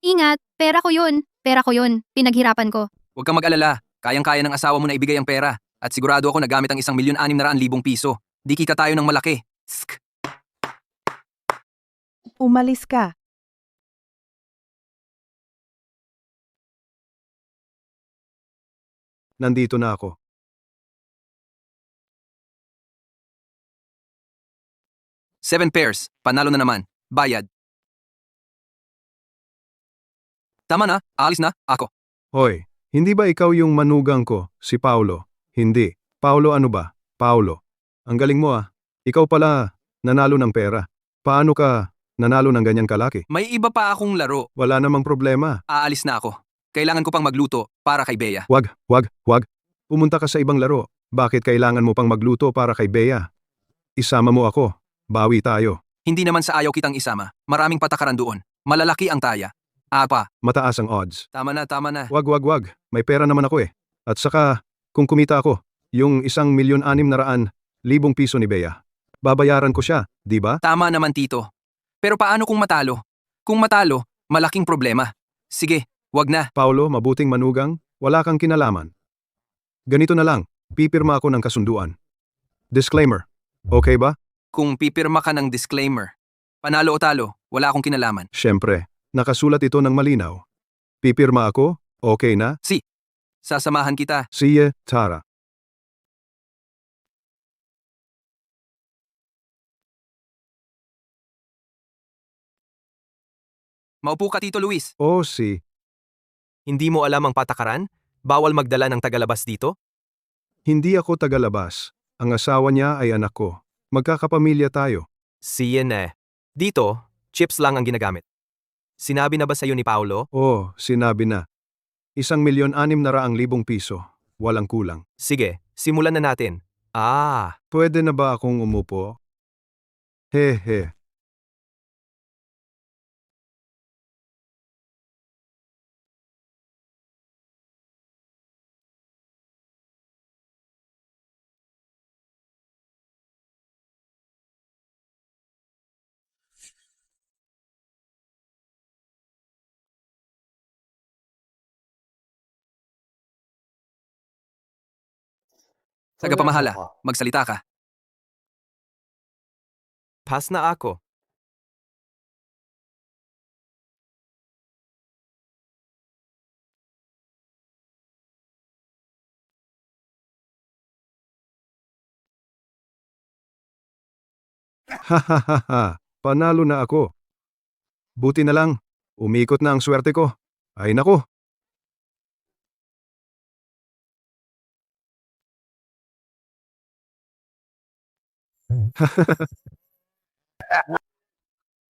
Ingat, pera ko yun. Pera ko yun. Pinaghirapan ko. Huwag kang mag-alala. Kayang-kaya ng asawa mo na ibigay ang pera. At sigurado ako na gamit ang 1,600,000 piso. Di kita tayo ng malaki. Sk. Umalis ka. Nandito na ako. Seven pairs. Panalo na naman. Bayad. Tama na. Alis na. Ako. Hoy, hindi ba ikaw yung manugang ko, si Paulo? Hindi. Paulo ano ba? Paulo. Ang galing mo ah. Ikaw pala, nanalo ng pera. Paano ka nanalo ng ganyang kalaki? May iba pa akong laro. Wala namang problema. Aalis na ako. Kailangan ko pang magluto para kay Bea. Wag. Pumunta ka sa ibang laro. Bakit kailangan mo pang magluto para kay Bea? Isama mo ako. Bawi tayo. Hindi naman sa ayaw kitang isama. Maraming patakaran doon. Malalaki ang taya. Apa. Mataas ang odds. Tama na, tama na. Wag. May pera naman ako eh. At saka, kung kumita ako, yung 1,600,000 piso ni Bea, babayaran ko siya, di ba? Tama naman, Tito. Pero paano kung matalo? Kung matalo, malaking problema. Sige, wag na. Paulo, mabuting manugang, wala kang kinalaman. Ganito na lang, pipirma ako ng kasunduan. Disclaimer, okay ba? Kung pipirma ka ng disclaimer, panalo o talo, wala akong kinalaman. Siyempre, nakasulat ito ng malinaw. Pipirma ako, okay na? Sasamahan kita. See ya, Tara. Maupo ka, Tito Luis. Oh, si. Hindi mo alam ang patakaran? Bawal magdala ng tagalabas dito? Hindi ako tagalabas. Ang asawa niya ay anak ko. Magkakapamilya tayo. Siya na. Dito, chips lang ang ginagamit. Sinabi na ba sa'yo ni Paolo? Oh, sinabi na. 1,600,000 piso. Walang kulang. Sige, simulan na natin. Pwede na ba akong umupo? He. Tagapamahala, magsalita ka. Pass na ako. Hahaha, panalo na ako. Buti na lang, umikot na ang swerte ko. Ay nako.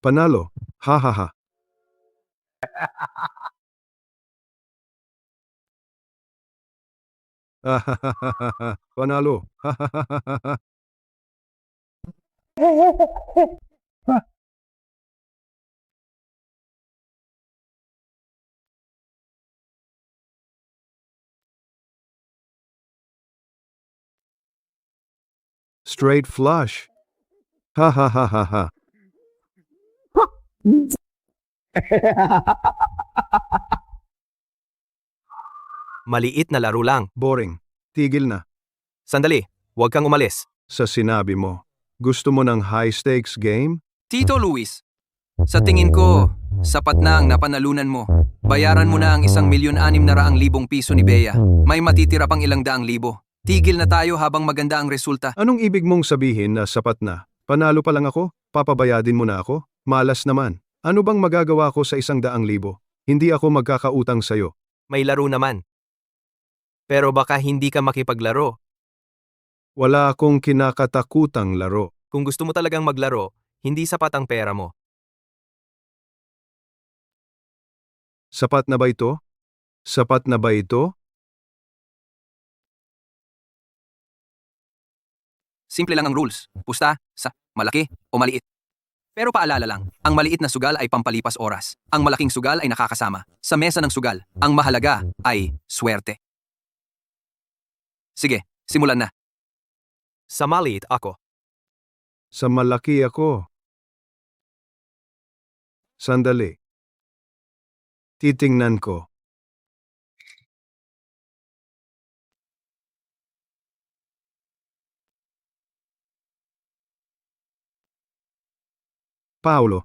Panalo, hahaha. Panalo, hahaha. Straight flush. Ha. Maliit na laro lang. Boring. Tigil na. Sandali, huwag kang umalis. Sa sinabi mo, gusto mo ng high-stakes game? Tito Luis, sa tingin ko, sapat na ang napanalunan mo. Bayaran mo na ang 1,600,000 piso ni Bea. May matitira pang 200,000. Tigil na tayo habang maganda ang resulta. Anong ibig mong sabihin na sapat na? Panalo pa lang ako? Papabayadin mo na ako? Malas naman. Ano bang magagawa ko sa 100,000? Hindi ako magkakautang sa'yo. May laro naman. Pero baka hindi ka makipaglaro. Wala akong kinakatakutang laro. Kung gusto mo talagang maglaro, hindi sapat ang pera mo. Sapat na ba ito? Sapat na ba ito? Simple lang ang rules. Pusta, sa, malaki, o maliit. Pero paalala lang, ang maliit na sugal ay pampalipas oras. Ang malaking sugal ay nakakasama. Sa mesa ng sugal, ang mahalaga ay swerte. Sige, simulan na. Sa maliit ako. Sa malaki ako. Sandali. Titingnan ko. Paulo.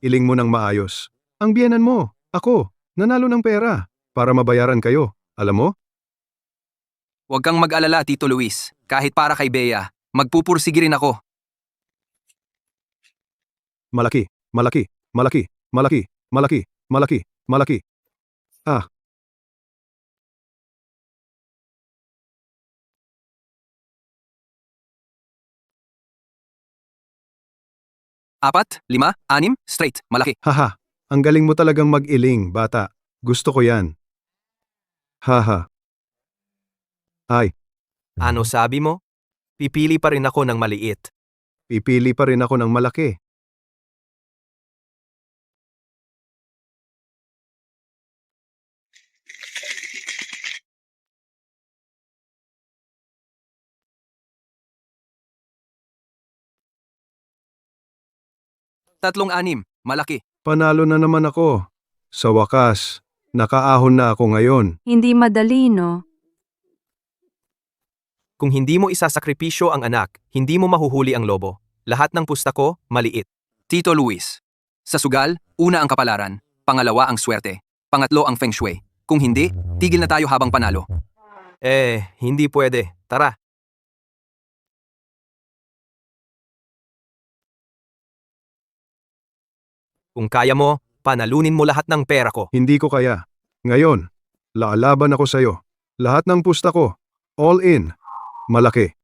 Iling mo ng maayos. Ang biyenan mo, ako, nanalo ng pera para mabayaran kayo. Alam mo? Huwag kang mag-alala, Tito Luis. Kahit para kay Bea, magpupursige rin ako. Malaki, malaki, malaki, malaki, malaki, malaki, malaki. Ah, 4, 5, 6, straight, malaki. haha. Ang galing mo talagang mag-iling, bata. Gusto ko yan. Haha. Ay, Ano sabi mo? Pipili pa rin ako ng maliit. pipili pa rin ako ng malaki. Tatlong 6, malaki. Panalo na naman ako. Sa wakas, nakaahon na ako ngayon. Hindi madali, no? Kung hindi mo isasakripisyo ang anak, hindi mo mahuhuli ang lobo. Lahat ng pusta ko, maliit. Tito Luis. Sa sugal, una ang kapalaran, pangalawa ang swerte, pangatlo ang feng shui. Kung hindi, tigil na tayo habang panalo. Hindi pwede. Tara. Kung kaya mo, panalunin mo lahat ng pera ko. Hindi ko kaya. Ngayon, laalaban ako sa'yo. Lahat ng pusta ko. All in. Malaki.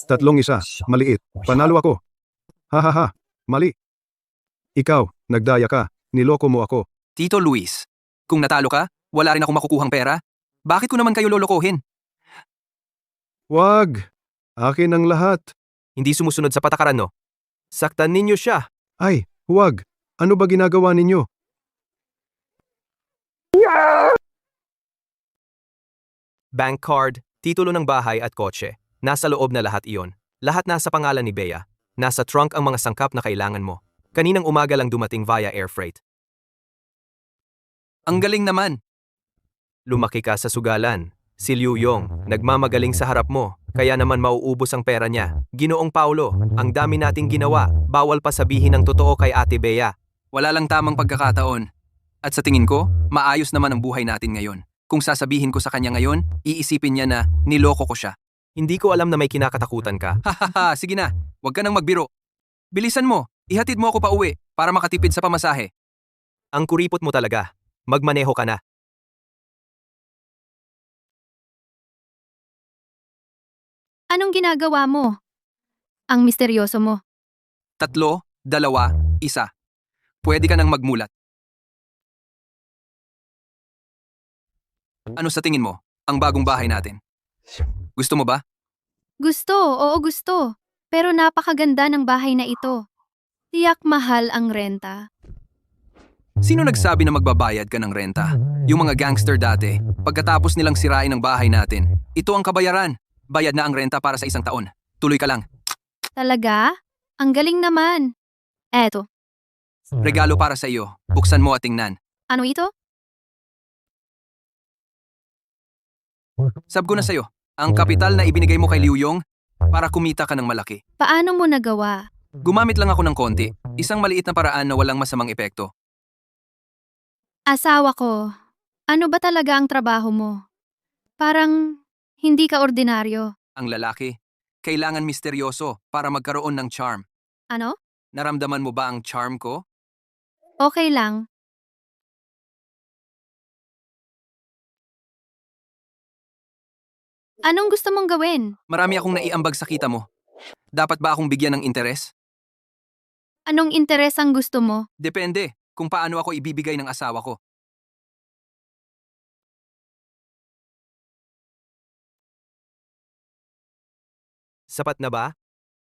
Tatlong isa. Maliit. Panalo ako. Hahaha. Mali. Ikaw, nagdaya ka. Niloko mo ako. Tito Luis. Kung natalo ka, wala rin akong makukuhang pera. Bakit ko naman kayo lolokohin? Wag. Akin ang lahat. Hindi sumusunod sa patakaran, no? Saktan ninyo siya. Ay, huwag. Ano ba ginagawa ninyo? Bank card, titulo ng bahay at kotse. Nasa loob na lahat iyon. Lahat nasa pangalan ni Bea. Nasa trunk ang mga sangkap na kailangan mo. Kaninang umaga lang dumating via air freight. Ang galing naman. Lumaki ka sa sugalan. Si Liu Yong, nagmamagaling sa harap mo. Kaya naman mauubos ang pera niya. Ginoong Paulo, ang dami nating ginawa. Bawal pa sabihin ang totoo kay Ate Bea. Wala lang tamang pagkakataon. At sa tingin ko, maayos naman ang buhay natin ngayon. Kung sasabihin ko sa kanya ngayon, iisipin niya na niloko ko siya. Hindi ko alam na may kinakatakutan ka. Hahaha, sige na. Huwag ka nang magbiro. Bilisan mo. Ihatid mo ako pa uwi para makatipid sa pamasahe. Ang kuripot mo talaga. Magmaneho ka na. Anong ginagawa mo? Ang misteryoso mo. 3, 2, 1. Pwede ka nang magmulat. Ano sa tingin mo, ang bagong bahay natin? Gusto mo ba? Gusto, oo gusto. Pero napakaganda ng bahay na ito. Tiyak mahal ang renta. Sino nagsabi na magbabayad ka ng renta? Yung mga gangster dati, pagkatapos nilang sirain ang bahay natin. Ito ang kabayaran. Bayad na ang renta para sa 1 taon. Tuloy ka lang. Talaga? Ang galing naman. Eto. Regalo para sa iyo. Buksan mo at tingnan. Ano ito? Sab ko na sa'yo. Ang kapital na ibinigay mo kay Liu Yong para kumita ka ng malaki. Paano mo nagawa? Gumamit lang ako ng konti. Isang maliit na paraan na walang masamang epekto. Asawa ko, ano ba talaga ang trabaho mo? Parang hindi ka ordinaryo. Ang lalaki, kailangan misteryoso para magkaroon ng charm. Ano? Naramdaman mo ba ang charm ko? Okay lang. Anong gusto mong gawin? Marami akong naiambag sa kita mo. Dapat ba akong bigyan ng interes? Anong interes ang gusto mo? Depende kung paano ako ibibigay ng asawa ko. Sapat na ba?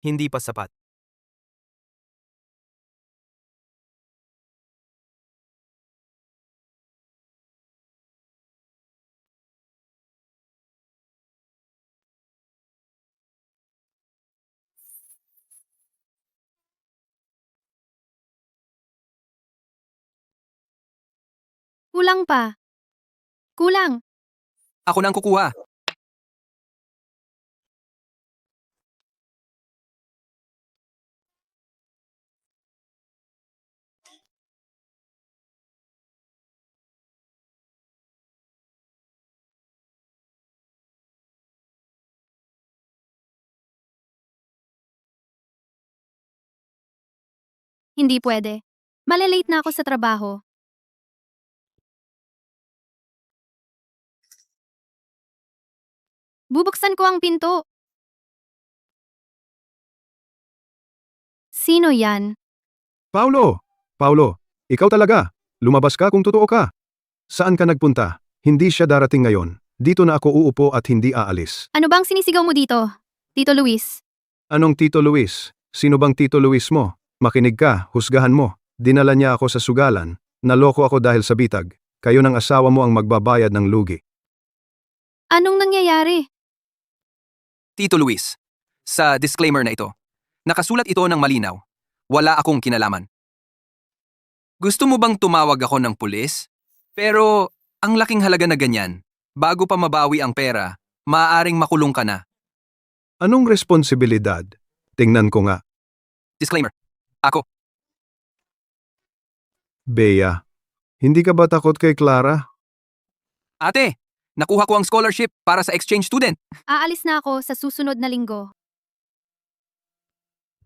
Hindi pa sapat. Kulang pa. Kulang. Ako nang kukuha. Hindi pwede. Malilate na ako sa trabaho. Bubuksan ko ang pinto. Sino yan? Paulo! Paulo, ikaw talaga. Lumabas ka kung totoo ka. Saan ka nagpunta? Hindi siya darating ngayon. Dito na ako uupo at hindi aalis. Ano bang sinisigaw mo dito? Tito Luis. Anong Tito Luis? Sino bang Tito Luis mo? Makinig ka, husgahan mo. Dinala niya ako sa sugalan. Naloko ako dahil sa bitag. Kayo ng asawa mo ang magbabayad ng lugi. Anong nangyayari? Tito Luis, sa disclaimer na ito, nakasulat ito ng malinaw. Wala akong kinalaman. Gusto mo bang tumawag ako ng pulis? Pero ang laking halaga na ganyan, bago pa mabawi ang pera, maaaring makulong ka na. Anong responsibilidad? Tingnan ko nga. Disclaimer. Ako, Bea, hindi ka ba takot kay Clara? ate, nakuha ko ang scholarship para sa exchange student. Aalis na ako sa susunod na linggo.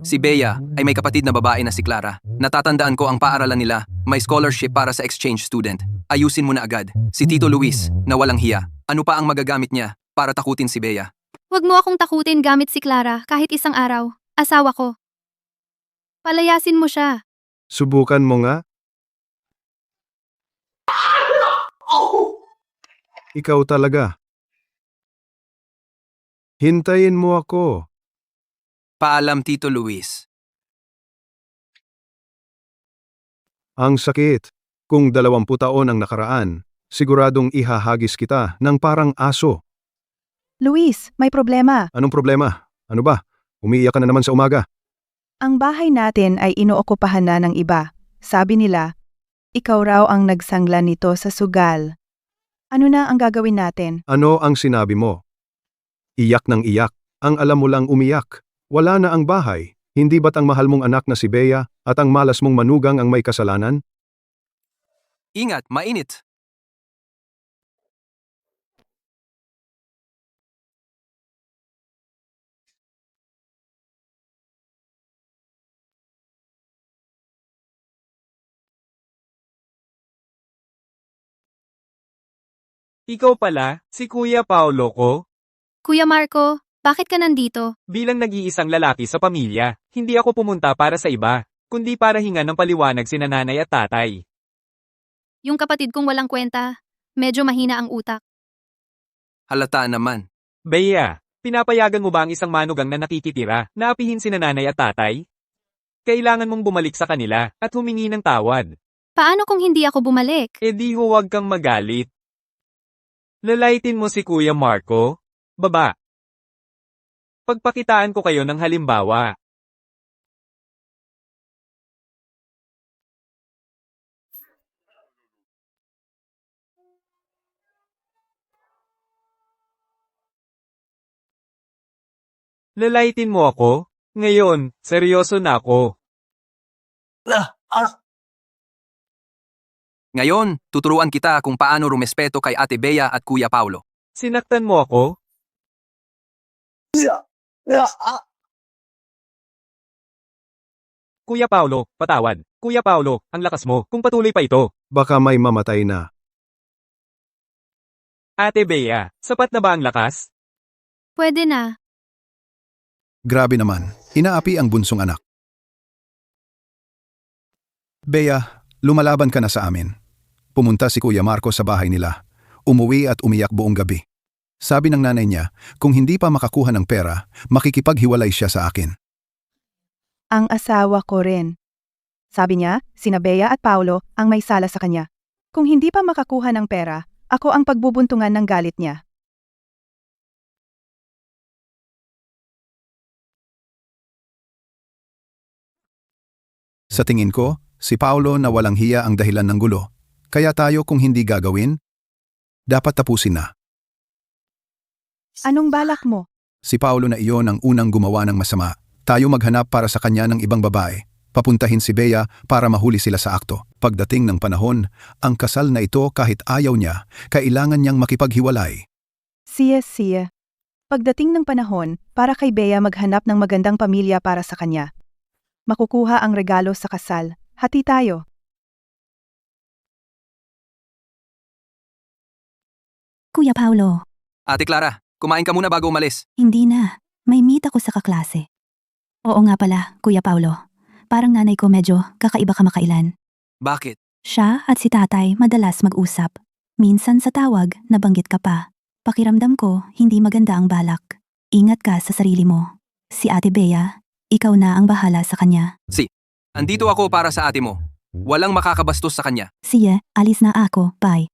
Si Bea ay may kapatid na babae na si Clara. Natatandaan ko ang paaralan nila, may scholarship para sa exchange student. Ayusin mo na agad. Si Tito Luis, na walang hiya. Ano pa ang magagamit niya para takutin si Bea? Huwag mo akong takutin gamit si Clara kahit isang araw. Asawa ko. Palayasin mo siya. Subukan mo nga. Ikaw talaga. Hintayin mo ako. Paalam, Tito Luis. Ang sakit. Kung 20 taon ang nakaraan, siguradong ihahagis kita ng parang aso. Luis, may problema. Anong problema? Ano ba? Umiiyak ka na naman sa umaga. Ang bahay natin ay inookupahan na ng iba. Sabi nila, ikaw raw ang nagsangla nito sa sugal. Ano na ang gagawin natin? Ano ang sinabi mo? Iyak ng iyak. Ang alam mo lang umiyak. Wala na ang bahay. Hindi ba't ang mahal mong anak na si Bea at ang malas mong manugang ang may kasalanan? Ingat, mainit. Ikaw pala, si Kuya Paolo ko? Kuya Marco, bakit ka nandito? Bilang nag-iisang lalaki sa pamilya, hindi ako pumunta para sa iba, kundi para hingan ng paliwanag sina nanay at tatay. Yung kapatid kong walang kwenta, medyo mahina ang utak. Halata naman. Bea, pinapayagan mo ba ang isang manugang na nakikitira na apihin sina nanay at tatay? Kailangan mong bumalik sa kanila at humingi ng tawad. Paano kung hindi ako bumalik? E di huwag kang magalit. Lalaitin mo si Kuya Marco? Baba. Pagpakitaan ko kayo ng halimbawa. Lalaitin mo ako? Ngayon, seryoso na ako. Ngayon, tuturuan kita kung paano rumespeto kay Ate Bea at Kuya Paulo. Sinaktan mo ako? Kuya Paulo, patawad. Kuya Paulo, ang lakas mo. Kung patuloy pa ito. Baka may mamatay na. Ate Bea, sapat na ba ang lakas? Pwede na. Grabe naman, inaapi ang bunsong anak. Bea, lumalaban ka na sa amin. Pumunta si Kuya Marco sa bahay nila. Umuwi at umiyak buong gabi. Sabi ng nanay niya, kung hindi pa makakuha ng pera, makikipaghiwalay siya sa akin. Ang asawa ko rin. Sabi niya, sina Bea at Paulo ang may sala sa kanya. Kung hindi pa makakuha ng pera, ako ang pagbubuntungan ng galit niya. Sa tingin ko, si Paulo na walang hiya ang dahilan ng gulo. Kaya tayo kung hindi gagawin, dapat tapusin na. Anong balak mo? Si Paulo na iyon ang unang gumawa ng masama. Tayo maghanap para sa kanya ng ibang babae. Papuntahin si Bea para mahuli sila sa akto. Pagdating ng panahon, ang kasal na ito kahit ayaw niya, kailangan niyang makipaghiwalay. Siya. Pagdating ng panahon, para kay Bea maghanap ng magandang pamilya para sa kanya. Makukuha ang regalo sa kasal. Hati tayo. Kuya Paulo, Ate Clara, kumain ka muna bago umalis. hindi na. May meet ako sa kaklase. Oo nga pala, Kuya Paulo. Parang nanay ko medyo kakaiba kamakailan. Bakit? Siya at si tatay madalas mag-usap. Minsan sa tawag, nabanggit ka pa. Pakiramdam ko, hindi maganda ang balak. Ingat ka sa sarili mo. Si Ate Bea, ikaw na ang bahala sa kanya. Andito ako para sa ate mo. Walang makakabastos sa kanya. Sige, alis na ako, bye.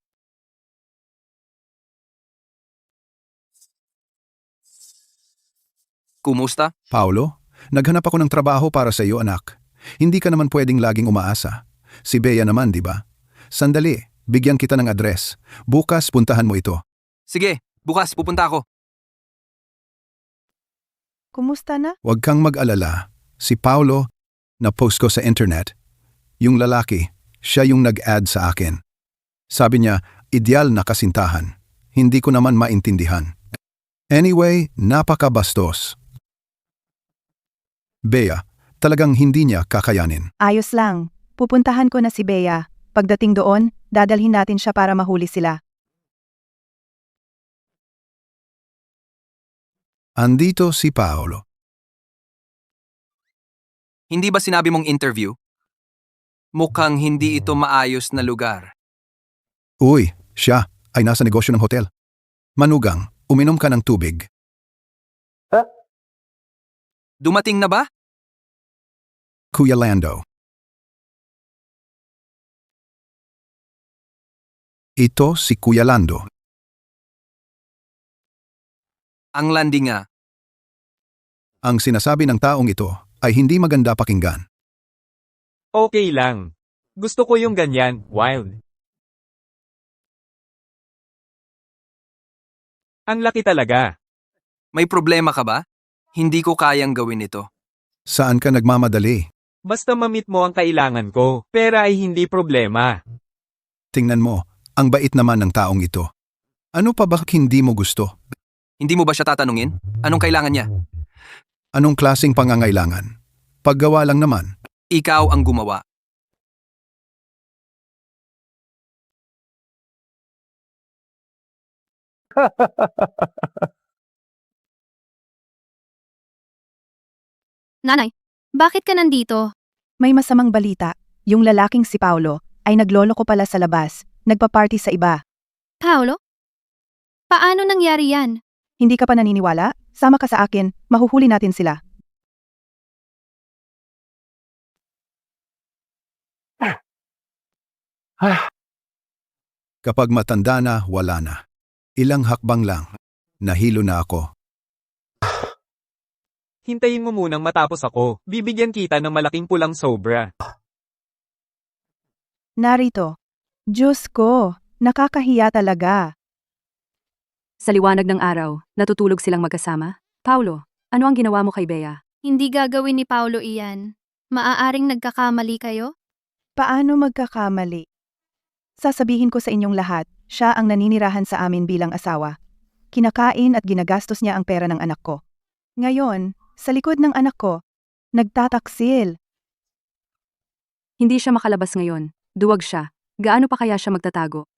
Kumusta? Paulo, naghanap ako ng trabaho para sa iyo, anak. Hindi ka naman pwedeng laging umaasa. Si Bea naman, di ba? Sandali, bigyan kita ng address. Bukas puntahan mo ito. Sige, bukas pupunta ako. Kumusta na? Huwag kang mag-alala. Si Paulo, na-post ko sa internet. Yung lalaki, siya yung nag-add sa akin. Sabi niya, ideal na kasintahan. Hindi ko naman maintindihan. Anyway, napakabastos. Bea, talagang hindi niya kakayanin. Ayos lang. Pupuntahan ko na si Bea. Pagdating doon, dadalhin natin siya para mahuli sila. Andito si Paulo. Hindi ba sinabi mong interview? Mukhang hindi ito maayos na lugar. Uy, siya ay nasa negosyo ng hotel. Manugang, uminom ka ng tubig. Dumating na ba? Kuya Lando. Ito si Kuya Lando. Ang landi nga. Ang sinasabi ng taong ito ay hindi maganda pakinggan. Okay lang. Gusto ko yung ganyan, wild. Ang laki talaga. May problema ka ba? Hindi ko kayang gawin ito. Saan ka nagmamadali? Basta mamit mo ang kailangan ko. Pera ay hindi problema. Tingnan mo, ang bait naman ng taong ito. Ano pa ba hindi mo gusto? Hindi mo ba siya tatanungin? Anong kailangan niya? Anong klaseng pangangailangan? Paggawa lang naman. Ikaw ang gumawa. Nanay, bakit ka nandito? May masamang balita. Yung lalaking si Paulo ay nagloloko pala sa labas. Nagpa-party sa iba. Paulo? Paano nangyari yan? Hindi ka pa naniniwala? Sama ka sa akin, mahuhuli natin sila. Kapag matanda na, wala na. Ilang hakbang lang. Nahilo na ako. Hintayin mo munang matapos ako. Bibigyan kita ng malaking pulang sobra. Narito. Diyos ko, nakakahiya talaga. Sa liwanag ng araw, natutulog silang magkasama. Paulo, Ano ang ginawa mo kay Bea? Hindi gagawin ni Paulo iyan. Maaaring nagkakamali kayo? Paano magkakamali? Sasabihin ko sa inyong lahat, siya ang naninirahan sa amin bilang asawa. Kinakain at ginagastos niya ang pera ng anak ko. Ngayon, sa likod ng anak ko, nagtataksil. Hindi siya makalabas ngayon. Duwag siya. Gaano pa kaya siya magtatago?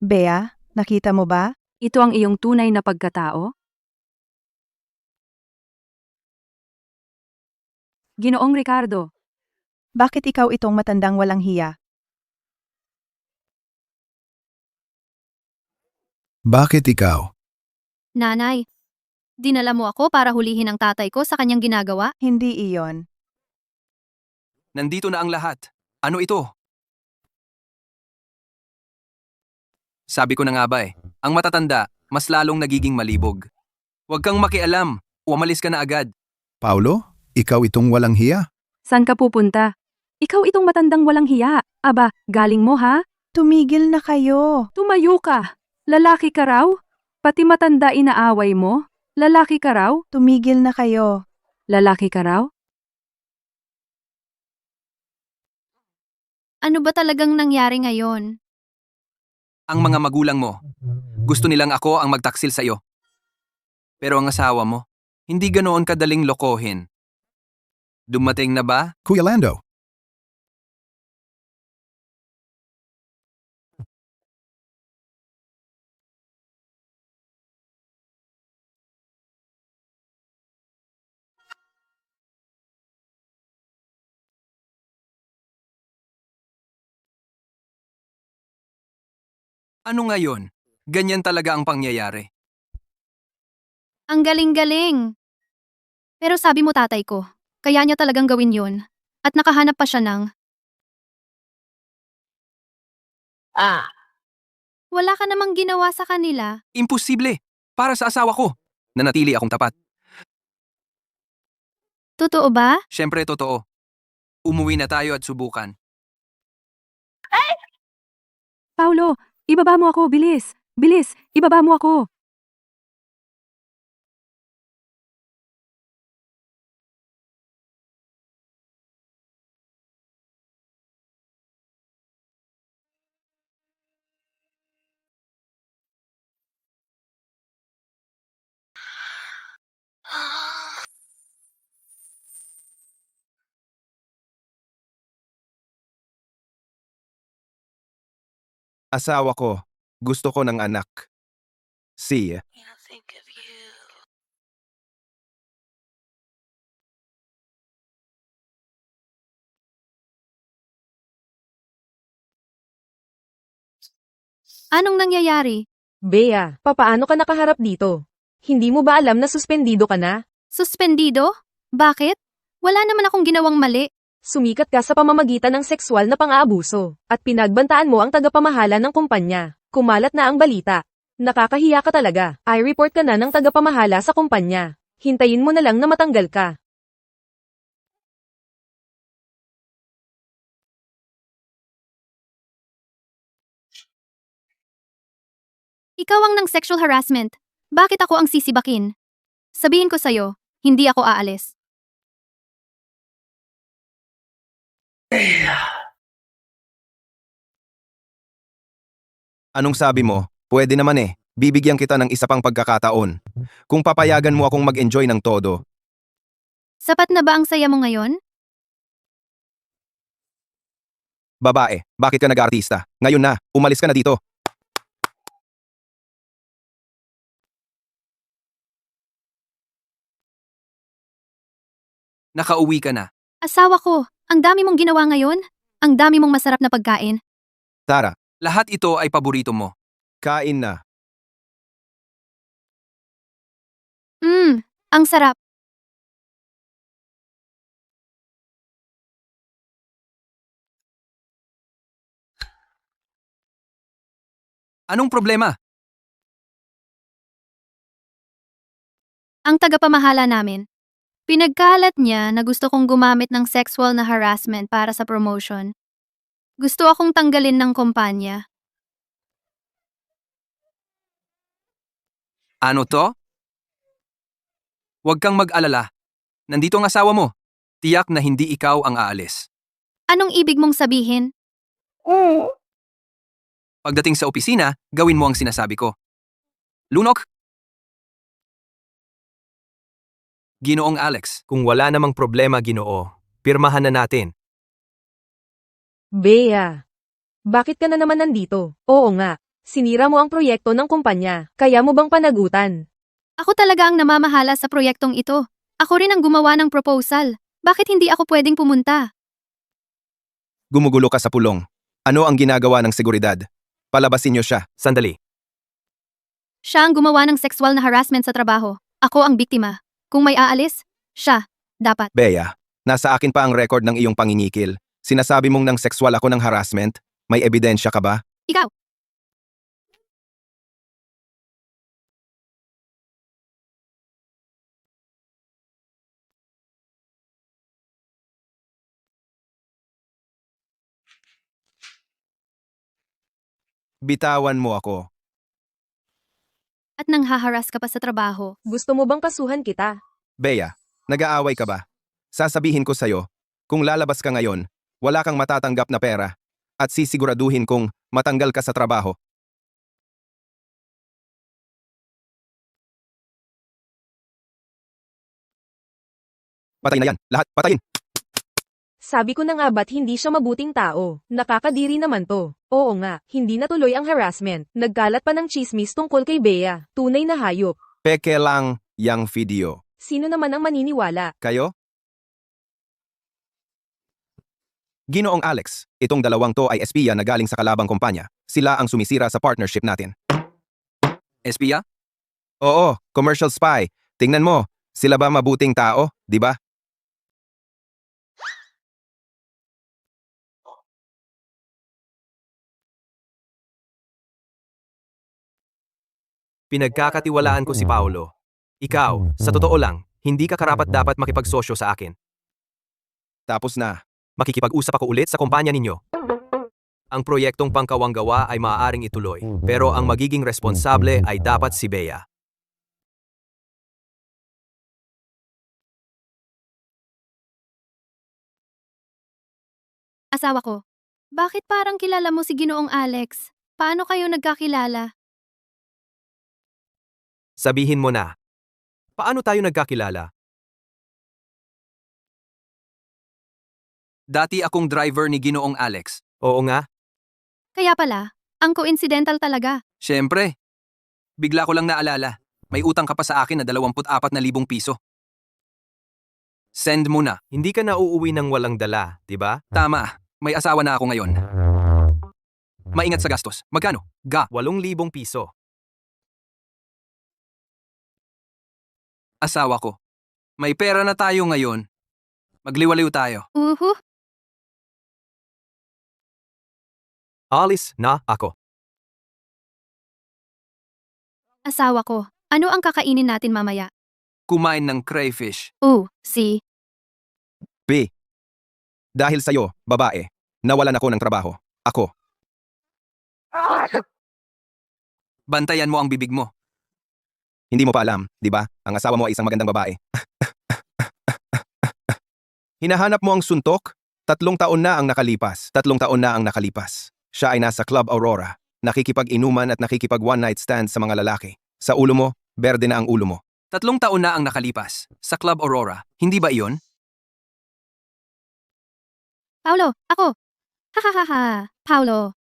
Bea, nakita mo ba? Ito ang iyong tunay na pagkatao? Ginoong Ricardo, Bakit ikaw itong matandang walang hiya? Bakit ikaw? Nanay, dinala mo ako para hulihin ang tatay ko sa kanyang ginagawa? Hindi iyon. Nandito na ang lahat. Ano ito? Sabi ko na nga ba ang matatanda, mas lalong nagiging malibog. Huwag kang makialam, umalis ka na agad. Paulo, ikaw itong walang hiya? saan ka pupunta? Ikaw itong matandang walang hiya. Aba, galing mo ha? Tumigil na kayo. Tumayo ka. Lalaki ka raw? Pati matanda inaaway mo? Lalaki ka raw? Tumigil na kayo. Lalaki ka raw? Ano ba talagang nangyari ngayon? Ang mga magulang mo, gusto nilang ako ang magtaksil sa'yo. Pero ang asawa mo, hindi ganoon kadaling lokohin. Dumating na ba? Kuya Lando, Ano ngayon? Ganyan talaga ang pangyayari. Ang galing-galing! Pero sabi mo tatay ko, kaya niya talagang gawin yun. At nakahanap pa siya ng... Wala ka namang ginawa sa kanila. Imposible! Para sa asawa ko. Nanatili akong tapat. Totoo ba? Siyempre totoo. Umuwi na tayo at subukan. Paulo, ibaba mo ako, bilis. Bilis, ibaba mo ako. asawa ko. Gusto ko ng anak. Si, Anong nangyayari? Bea, papaano ka nakaharap dito? Hindi mo ba alam na suspendido ka na? Suspendido? Bakit? Wala naman akong ginawang mali. Sumikat ka sa pamamagitan ng sexual na pang-aabuso, at pinagbantaan mo ang tagapamahala ng kumpanya. Kumalat na ang balita. Nakakahiya ka talaga. I-report ka na ng tagapamahala sa kumpanya. Hintayin mo na lang na matanggal ka. Ikaw ang ng sexual harassment. Bakit ako ang sisibakin? Sabihin ko sa'yo, hindi ako aalis. anong sabi mo? Pwede naman Bibigyan kita ng isa pang pagkakataon. Kung papayagan mo akong mag-enjoy ng todo. Sapat na ba ang saya mo ngayon? Babae, bakit ka nag-aartista? Ngayon na, umalis ka na dito. Nakauwi ka na. Asawa ko, ang dami mong ginawa ngayon? Ang dami mong masarap na pagkain? Tara, Lahat ito ay paborito mo. kain na. Ang sarap. Anong problema? Ang tagapamahala namin. Pinagkalat niya na gusto kong gumamit ng sexual na harassment para sa promotion. Gusto akong tanggalin ng kumpanya. Ano to? Huwag kang mag-alala. Nandito ang asawa mo. Tiyak na hindi ikaw ang aalis. Anong ibig mong sabihin? Pagdating sa opisina, gawin mo ang sinasabi ko. Lunok! Ginoong Alex, kung wala namang problema, Ginoo, pirmahan na natin. Bea. Bakit ka na naman nandito? Oo nga. Sinira mo ang proyekto ng kumpanya. Kaya mo bang panagutan? Ako talaga ang namamahala sa proyektong ito. Ako rin ang gumawa ng proposal. Bakit hindi ako pwedeng pumunta? Gumugulo ka sa pulong. Ano ang ginagawa ng seguridad? Palabasin niyo siya. Sandali. Siya ang gumawa ng sexual na harassment sa trabaho. Ako ang biktima. Kung may aalis, siya. Dapat. Bea, nasa akin pa ang record ng iyong panginikil. Sinasabi mong nang sexual ako ng harassment? May ebidensya ka ba? Ikaw. Bitawan mo ako. At nang haharas ka pa sa trabaho. Gusto mo bang kasuhan kita? Bea, nag-aaway ka ba? Sasabihin ko sa'yo, kung lalabas ka ngayon, wala kang matatanggap na pera at sisiguraduhin kong matanggal ka sa trabaho. Patayin na yan. Lahat, patayin! Sabi ko na nga ba't hindi siya mabuting tao? Nakakadiri naman to. Oo nga, hindi natuloy ang harassment. Nagkalat pa ng chismis tungkol kay Bea. Tunay na hayop. Peke lang yang video. Sino naman ang maniniwala? Kayo? Ginoong Alex, itong dalawang to ay espiya na galing sa kalabang kumpanya. Sila ang sumisira sa partnership natin. Espiya? Oo, commercial spy. Tingnan mo, sila ba mabuting tao, di ba? Pinagkakatiwalaan ko si Paolo. Ikaw, sa totoo lang, hindi ka karapat-dapat makipagsosyo sa akin. Tapos na. Makikipag-usap ako ulit sa kumpanya ninyo. Ang proyektong pangkawanggawa ay maaaring ituloy, pero ang magiging responsable ay dapat si Bea. Asawa ko. Bakit parang kilala mo si Ginoong Alex? Paano kayo nagkakilala? Sabihin mo na. Paano tayo nagkakilala? Dati akong driver ni Ginoong Alex. Oo nga. Kaya pala, ang coincidental talaga. Siyempre. Bigla ko lang naalala. May utang ka pa sa akin na 24,000 piso. Send mo na. Hindi ka na uuwi ng walang dala, di ba? Tama. May asawa na ako ngayon. Maingat sa gastos. Magkano? 8,000 piso. Asawa ko. May pera na tayo ngayon. Magliwaliw tayo. Alis na ako. Asawa ko. Ano ang kakainin natin mamaya? Kumain ng crayfish. Si. B. Dahil sa'yo, babae, nawalan ako ng trabaho. Ako. Bantayan mo ang bibig mo. Hindi mo pa alam, di ba? Ang asawa mo ay isang magandang babae. Hinahanap mo ang suntok? 3 taon na ang nakalipas. 3 taon na ang nakalipas. Siya ay nasa Club Aurora. Nakikipag-inuman at nakikipag one-night stand sa mga lalaki. Sa ulo mo, berde na ang ulo mo. 3 taon na ang nakalipas. Sa Club Aurora. Hindi ba iyon? Paulo, ako. Hahaha, Paulo.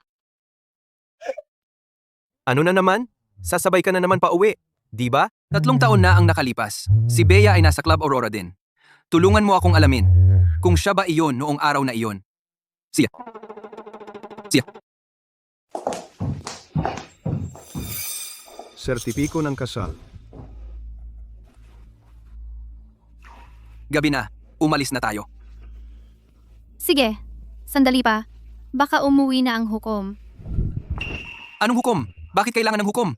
Ano na naman? Sasabay ka na naman pa uwi. Di ba? 3 taon na ang nakalipas. Si Bea ay nasa Club Aurora din. Tulungan mo akong alamin kung siya ba iyon noong araw na iyon. Siya. Sertipiko ng kasal. Gabi na. Umalis na tayo. Sige, sandali pa. Baka umuwi na ang hukom. Anong hukom? Bakit kailangan ng hukom?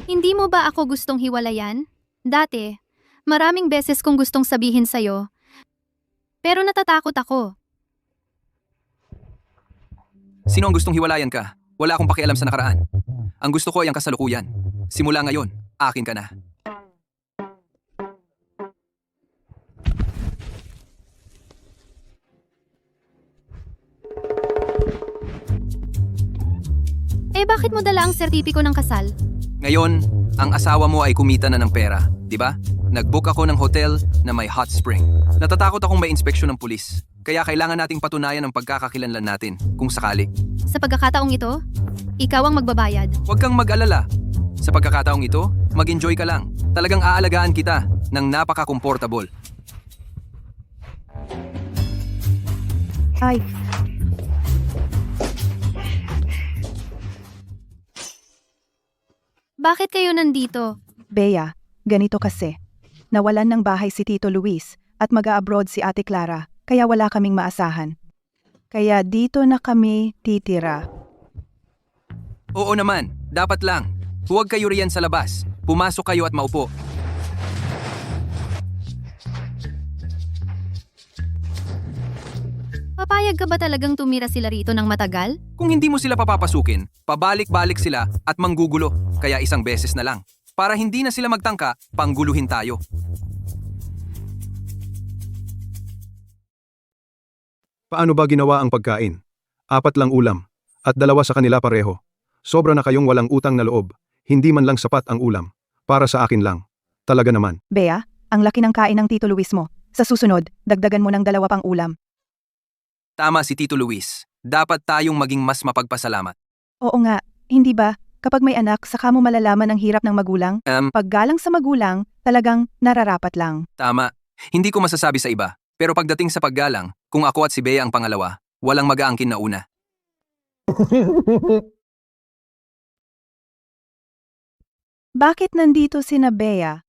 Hindi mo ba ako gustong hiwalayan? Dati, maraming beses kong gustong sabihin sa'yo. Pero natatakot ako. Sino ang gustong hiwalayan ka? Wala akong pakialam sa nakaraan. Ang gusto ko ay ang kasalukuyan. Simula ngayon, akin ka na. Eh bakit mo dala ang sertipiko ng kasal? Ngayon, ang asawa mo ay kumita na ng pera, di ba? Nag-book ako ng hotel na may hot spring. Natatakot akong may inspeksyon ng pulis. Kaya kailangan nating patunayan ang pagkakakilanlan natin, kung sakali. Sa pagkakataong ito, ikaw ang magbabayad. Huwag kang mag-alala. Sa pagkakataong ito, mag-enjoy ka lang. Talagang aalagaan kita ng napaka-comfortable. Ay, Bakit kayo nandito? Bea, ganito kasi. Nawalan ng bahay si Tito Luis at mag-a-abroad si Ate Clara, kaya wala kaming maasahan. Kaya dito na kami titira. Oo naman, dapat lang. Huwag kayo riyan sa labas. Pumasok kayo at maupo. Papayag ka ba talagang tumira sila rito ng matagal? Kung hindi mo sila papapasukin, pabalik-balik sila at manggugulo. Kaya isang beses na lang. Para hindi na sila magtangka, pangguluhin tayo. Paano ba ginawa ang pagkain? 4 lang ulam. At 2 sa kanila pareho. Sobra na kayong walang utang na loob. Hindi man lang sapat ang ulam. Para sa akin lang. Talaga naman. Bea, ang laki ng kain ng Tito Luis mo. Sa susunod, dagdagan mo ng 2 pang ulam. Tama si Tito Luis. Dapat tayong maging mas mapagpasalamat. Oo nga, hindi ba? Kapag may anak, saka mo malalaman ang hirap ng magulang. Paggalang sa magulang, talagang nararapat lang. Tama. Hindi ko masasabi sa iba. Pero pagdating sa paggalang, kung ako at si Bea ang pangalawa, walang mag-aangkin na una. Bakit nandito sina Bea?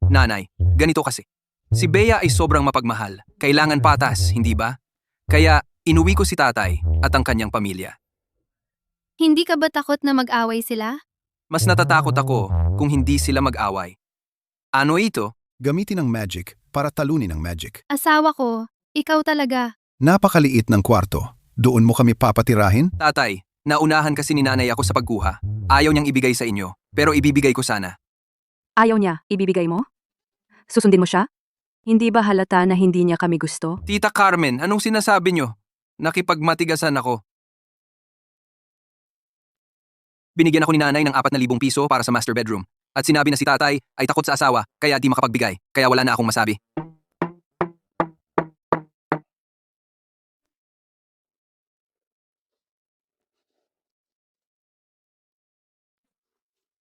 Nanay, ganito kasi. Si Bea ay sobrang mapagmahal. Kailangan patas, hindi ba? Kaya, inuwi ko si tatay at ang kanyang pamilya. Hindi ka ba takot na mag-away sila? Mas natatakot ako kung hindi sila mag-away. Ano ito? Gamitin ang magic para talunin ang magic. Asawa ko, ikaw talaga. Napakaliit ng kwarto. Doon mo kami papatirahin? Tatay, naunahan kasi ni nanay ako sa pagkuha. Ayaw niyang ibigay sa inyo, pero ibibigay ko sana. Ayaw niya, ibibigay mo? Susundin mo siya? Hindi ba halata na hindi niya kami gusto? Tita Carmen, anong sinasabi niyo? Nakipagmatigasan ako. Binigyan ako ni nanay ng 4,000 piso para sa master bedroom. At sinabi na si tatay ay takot sa asawa kaya di makapagbigay. Kaya wala na akong masabi.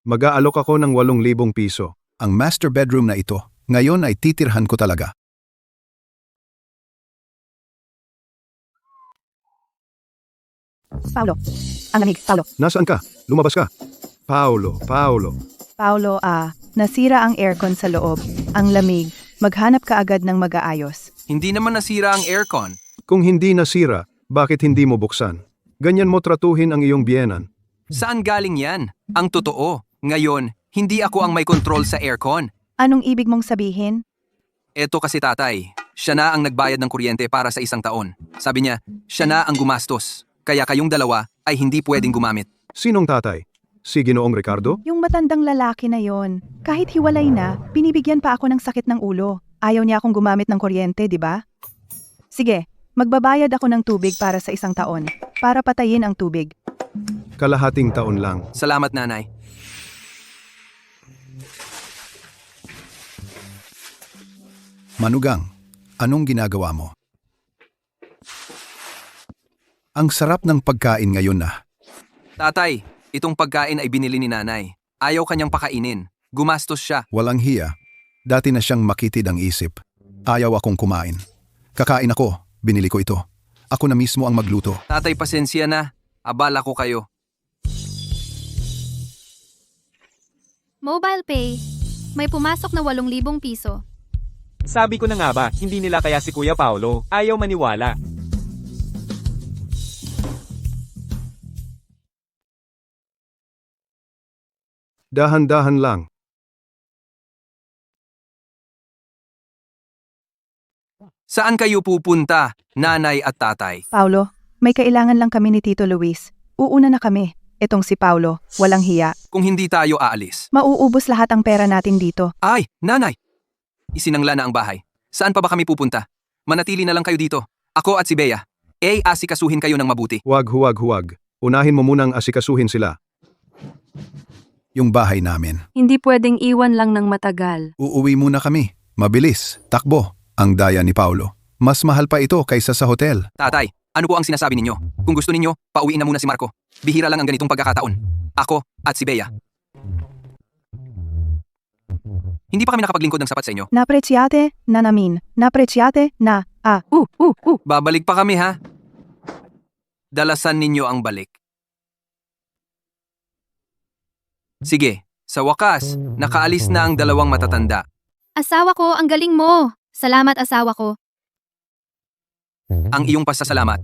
Mag-aalok ako ng 8,000 piso. Ang master bedroom na ito, ngayon ay titirhan ko talaga. Paulo. Ang lamig, Paulo. Nasaan ka? Lumabas ka. Paulo. Paulo, nasira ang aircon sa loob. Ang lamig. Maghanap ka agad ng mag-aayos. Hindi naman nasira ang aircon. Kung hindi nasira, bakit hindi mo buksan? Ganyan mo tratuhin ang iyong biyenan. Saan galing yan? Ang totoo, ngayon, hindi ako ang may control sa aircon. Anong ibig mong sabihin? Eto kasi tatay, siya na ang nagbayad ng kuryente para sa 1 taon. Sabi niya, siya na ang gumastos. Kaya kayong dalawa ay hindi pwedeng gumamit. Sinong tatay? Si Ginoong Ricardo? Yung matandang lalaki na yon. Kahit hiwalay na, binibigyan pa ako ng sakit ng ulo. Ayaw niya akong gumamit ng kuryente, di ba? Sige, magbabayad ako ng tubig para sa 1 taon. Para patayin ang tubig. Kalahating taon lang. Salamat nanay. Manugang, anong ginagawa mo? Ang sarap ng pagkain ngayon na. Tatay, itong pagkain ay binili ni nanay. Ayaw kanyang pakainin. Gumastos siya. Walang hiya. Dati na siyang makitid ang isip. Ayaw akong kumain. Kakain ako, binili ko ito. Ako na mismo ang magluto. Tatay, pasensya na. Abala ko kayo. Mobile pay. May pumasok na 8,000 piso. Sabi ko na nga ba, hindi nila kaya si Kuya Paulo. Ayaw maniwala. Dahan-dahan lang. Saan kayo pupunta, nanay at tatay? Paulo, may kailangan lang kami ni Tito Luis. Uuna na kami. Etong si Paulo, walang hiya. Kung hindi tayo aalis. Mauubos lahat ang pera natin dito. Ay, nanay! Isinangla na ang bahay. Saan pa ba kami pupunta? Manatili na lang kayo dito. Ako at si Bea. Asikasuhin kayo ng mabuti. Huwag. Unahin mo munang asikasuhin sila. Yung bahay namin. Hindi pwedeng iwan lang ng matagal. Uuwi muna kami. Mabilis. Takbo. Ang daya ni Paulo. Mas mahal pa ito kaysa sa hotel. Tatay, ano po ang sinasabi ninyo? Kung gusto ninyo, pauwiin na muna si Marco. Bihira lang ang ganitong pagkakataon. Ako at si Bea. Hindi pa kami nakapaglingkod ng sapat sa inyo. Napresyate na namin. Napresyate na, Babalik pa kami ha. Dalasan ninyo ang balik. Sige, sa wakas, nakaalis na ang dalawang matatanda. Asawa ko, ang galing mo. Salamat asawa ko. Ang iyong pasasalamat,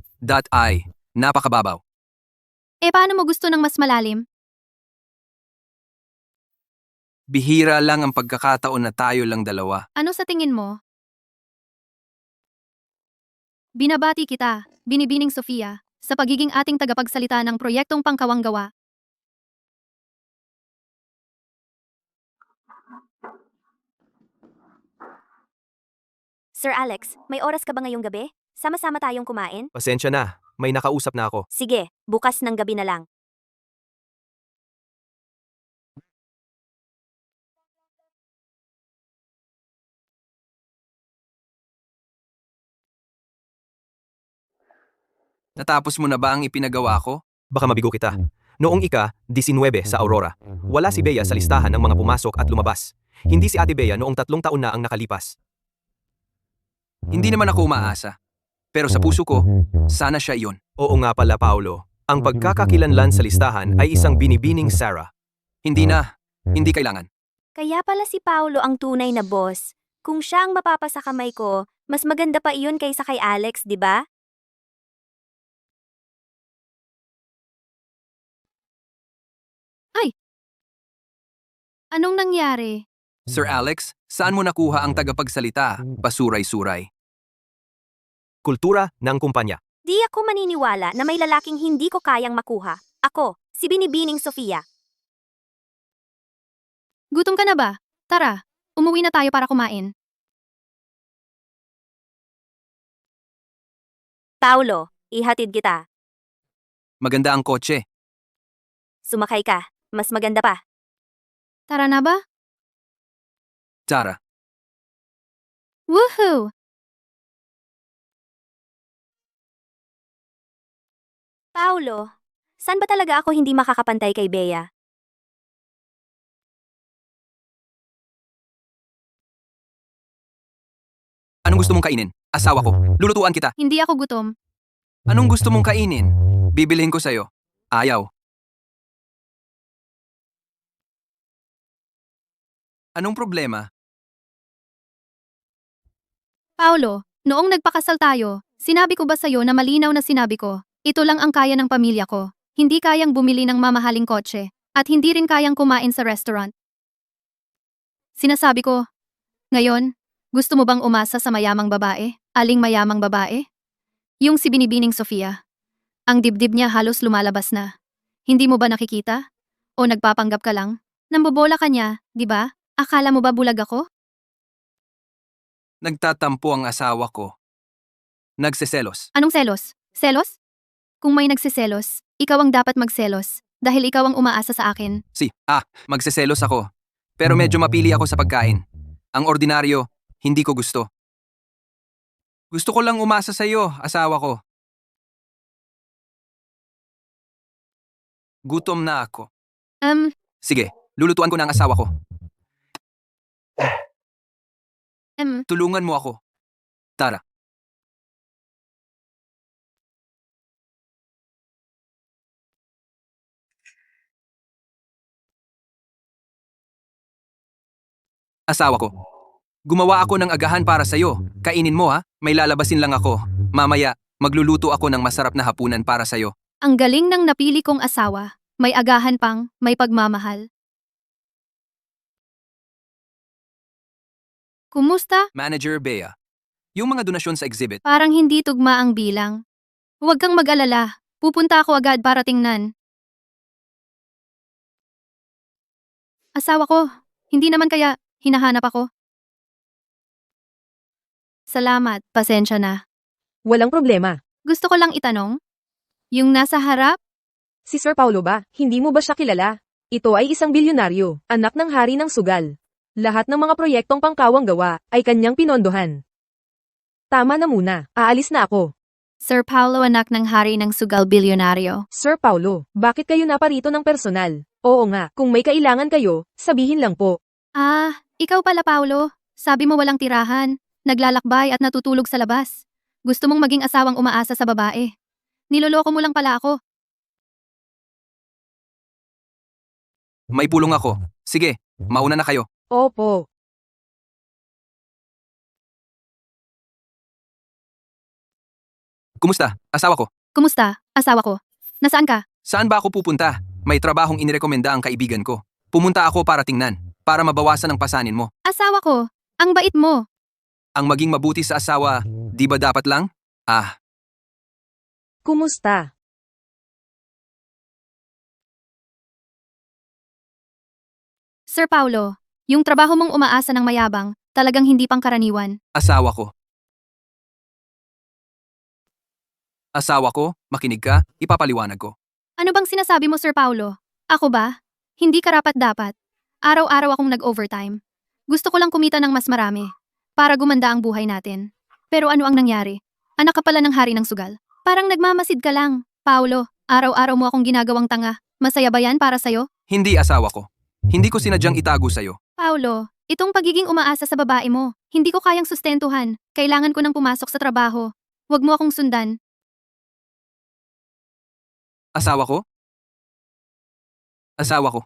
ay napakababaw. Paano mo gusto ng mas malalim? Bihira lang ang pagkakataon na tayo lang dalawa. Ano sa tingin mo? Binabati kita, Binibining Sofia, sa pagiging ating tagapagsalita ng proyektong pangkawanggawa. Sir Alex, may oras ka ba ngayong gabi? Sama-sama tayong kumain? Pasensya na, may nakausap na ako. Sige, bukas ng gabi na lang. Natapos mo na ba ang ipinagawa ko? Baka mabigo kita. Noong ika-19 sa Aurora, wala si Bea sa listahan ng mga pumasok at lumabas. Hindi si Ate Bea noong 3 taon na ang nakalipas. Hindi naman ako umaasa. Pero sa puso ko, sana siya iyon. Oo nga pala, Paolo. Ang pagkakakilanlan sa listahan ay isang binibining Sarah. Hindi kailangan. Kaya pala si Paulo ang tunay na boss. Kung siya ang mapapasa kamay ko, mas maganda pa iyon kaysa kay Alex, di ba? Anong nangyari? Sir Alex, saan mo nakuha ang tagapagsalita? Pasuray-suray. Kultura ng kumpanya. Di ako maniniwala na may lalaking hindi ko kayang makuha. Ako, si Binibining Sofia. Gutom ka na ba? Tara, umuwi na tayo para kumain. Paulo, ihatid kita. Maganda ang kotse. Sumakay ka. Mas maganda pa. Tara na ba? Tara. Woohoo! Paulo, saan ba talaga ako hindi makakapantay kay Bea? Anong gusto mong kainin? Asawa ko. Lulutuan kita. Hindi ako gutom. Anong gusto mong kainin? Bibilhin ko sa'yo. Ayaw. Anong problema? Paulo, noong nagpakasal tayo, sinabi ko ba sa'yo na malinaw na sinabi ko, ito lang ang kaya ng pamilya ko. Hindi kayang bumili ng mamahaling kotse, at hindi rin kayang kumain sa restaurant. Sinasabi ko, ngayon, gusto mo bang umasa sa mayamang babae? Aling mayamang babae? Yung si Binibining Sofia. Ang dibdib niya halos lumalabas na. Hindi mo ba nakikita? O nagpapanggap ka lang? Nambobola ka niya, di ba? Akala mo ba bulag ako? Nagtatampo ang asawa ko. Nagseselos. Anong selos? Selos? Kung may nagsiselos, ikaw ang dapat magselos, dahil ikaw ang umaasa sa akin. Magseselos ako. Pero medyo mapili ako sa pagkain. Ang ordinaryo, hindi ko gusto. Gusto ko lang umasa sa iyo, asawa ko. Gutom na ako. Sige, lulutuan ko na ang asawa ko. Tulungan mo ako. Tara. Asawa ko. Gumawa ako ng agahan para sa'yo. Kainin mo ha, may lalabasin lang ako. Mamaya, magluluto ako ng masarap na hapunan para sa'yo. Ang galing ng napili kong asawa. May agahan pang, may pagmamahal. Kumusta? Manager Bea. Yung mga donasyon sa exhibit, Parang hindi tugma ang bilang. Huwag kang mag-alala. Pupunta ako agad para tingnan. Asawa ko, hindi naman kaya hinahanap ako. Salamat, pasensya na. Walang problema. Gusto ko lang itanong, yung nasa harap, Si Sir Paulo ba? Hindi mo ba siya kilala? Ito ay isang bilyonaryo, anak ng hari ng sugal. Lahat ng mga proyektong pangkawang gawa ay kanyang pinondohan. Tama na muna, aalis na ako. Sir Paulo anak ng hari ng sugal bilyonaryo. Sir Paulo, bakit kayo naparito ng personal? Oo nga, kung may kailangan kayo, sabihin lang po. Ah, ikaw pala Paulo. Sabi mo walang tirahan, naglalakbay at natutulog sa labas. Gusto mong maging asawang umaasa sa babae. Niloloko mo lang pala ako. May pulong ako. Sige, mauna na kayo. Opo. Kumusta? Asawa ko. Kumusta, asawa ko? Nasaan ka? Saan ba ako pupunta? May trabahong inirekomenda ang kaibigan ko. Pumunta ako para tingnan, para mabawasan ang pasanin mo. Asawa ko, ang bait mo. Ang maging mabuti sa asawa, di ba dapat lang? Ah, Kumusta? Sir Paulo, yung trabaho mong umaasa ng mayabang, talagang hindi pangkaraniwan. asawa ko. Asawa ko, makinig ka, ipapaliwanag ko. Ano bang sinasabi mo, Sir Paulo? Ako ba? Hindi karapat-dapat. Araw-araw akong nag-overtime. Gusto ko lang kumita ng mas marami. Para gumanda ang buhay natin. Pero ano ang nangyari? Anak ka pala ng hari ng sugal. Parang nagmamasid ka lang. Paulo, araw-araw mo akong ginagawang tanga. Masaya ba yan para sa'yo? Hindi asawa ko. Hindi ko sinadyang itago sa'yo. Paulo, itong pagiging umaasa sa babae mo, hindi ko kayang sustentuhan. Kailangan ko nang pumasok sa trabaho. Huwag mo akong sundan. Asawa ko? Asawa ko.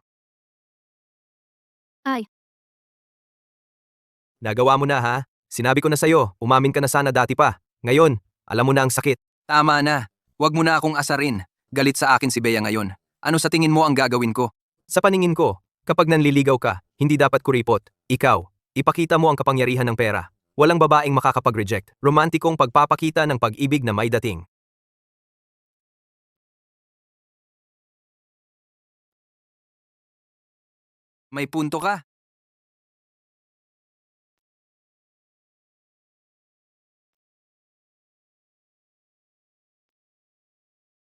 Ay. Nagawa mo na ha? Sinabi ko na sa'yo, umamin ka na sana dati pa. Ngayon, alam mo na ang sakit. Tama na. Huwag mo na akong asarin. Galit sa akin si Bea ngayon. Ano sa tingin mo ang gagawin ko? Sa paningin ko, kapag nanliligaw ka, hindi dapat kuripot. Ikaw, ipakita mo ang kapangyarihan ng pera. Walang babaeng makakapag-reject. Romantikong pagpapakita ng pag-ibig na may dating. May punto ka.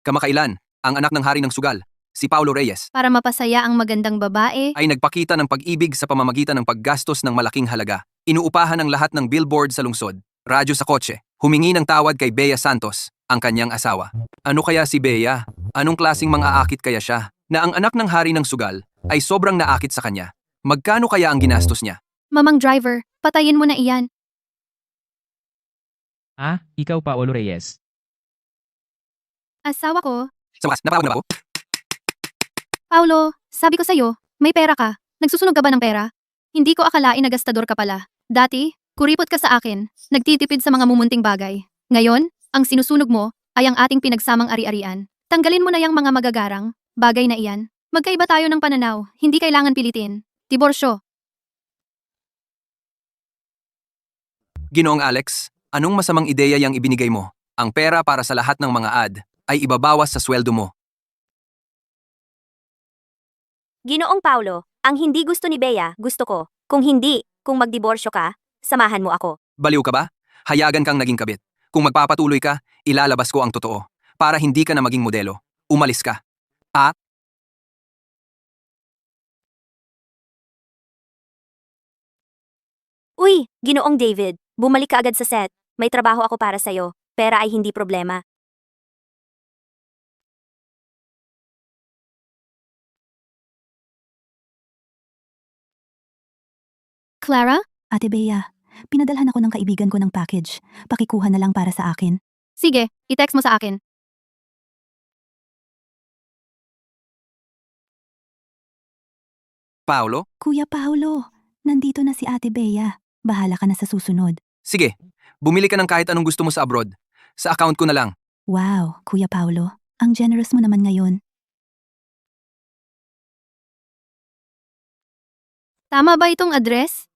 Kamakailan, ang anak ng hari ng sugal, si Paulo Reyes, Para mapasaya ang magandang babae, ay nagpakita ng pag-ibig sa pamamagitan ng paggastos ng malaking halaga. Inuupahan ng lahat ng billboard sa lungsod, radyo sa kotse, humingi ng tawad kay Bea Santos, ang kanyang asawa. Ano kaya si Bea? Anong klasing mga akit kaya siya? Na ang anak ng hari ng sugal ay sobrang naakit sa kanya. Magkano kaya ang ginastos niya? mamang driver, patayin mo na iyan. Ah, ikaw Paolo Reyes. Asawa ko, Sa wakas, napawag na ba ako? Paulo, sabi ko sa'yo, may pera ka. Nagsusunog ka ba ng pera? Hindi ko akalain na gastador ka pala. Dati, kuripot ka sa akin, nagtitipid sa mga mumunting bagay. Ngayon, ang sinusunog mo ay ang ating pinagsamang ari-arian. Tanggalin mo na yung mga magagarang bagay na iyan. Magkaiba tayo ng pananaw, hindi kailangan pilitin. Diborsyo. Ginoong Alex, anong masamang ideya yang ibinigay mo? Ang pera para sa lahat ng mga ad ay ibabawas sa sweldo mo. Ginoong Paulo, ang hindi gusto ni Bea, gusto ko. Kung hindi, kung magdiborsyo ka, samahan mo ako. Baliw ka ba? Hayagan kang naging kabit. Kung magpapatuloy ka, ilalabas ko ang totoo. Para hindi ka na maging modelo. Umalis ka. At Uy, Ginoong David, bumalik ka agad sa set. May trabaho ako para sa'yo. Pera ay hindi problema. Clara? Ate Bea, pinadalhan ako ng kaibigan ko ng package. Pakikuha na lang para sa akin. Sige, i-text mo sa akin. Paolo? Kuya Paulo, nandito na si Ate Bea. Bahala ka na sa susunod. Sige, bumili ka ng kahit anong gusto mo sa abroad. Sa account ko na lang. Wow, Kuya Paulo, ang generous mo naman ngayon. Tama ba itong address?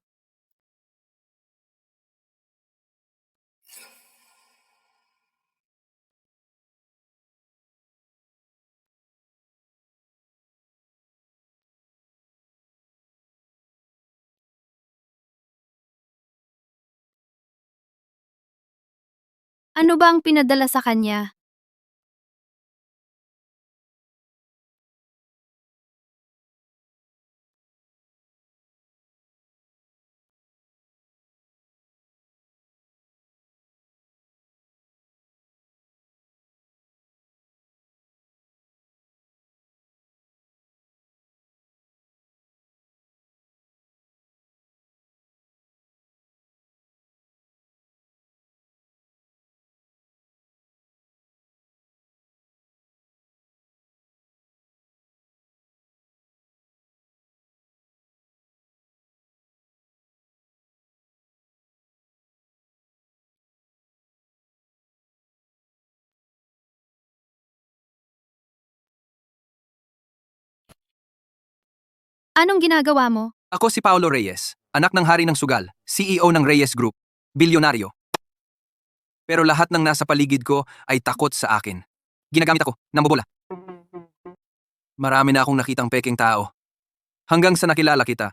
Ano ba ang pinadala sa kanya? Anong ginagawa mo? Ako si Paulo Reyes, anak ng hari ng sugal, CEO ng Reyes Group, bilyonaryo. Pero lahat ng nasa paligid ko ay takot sa akin. Ginagamit ako ng bobola. Marami na akong nakitang peking tao. Hanggang sa nakilala kita,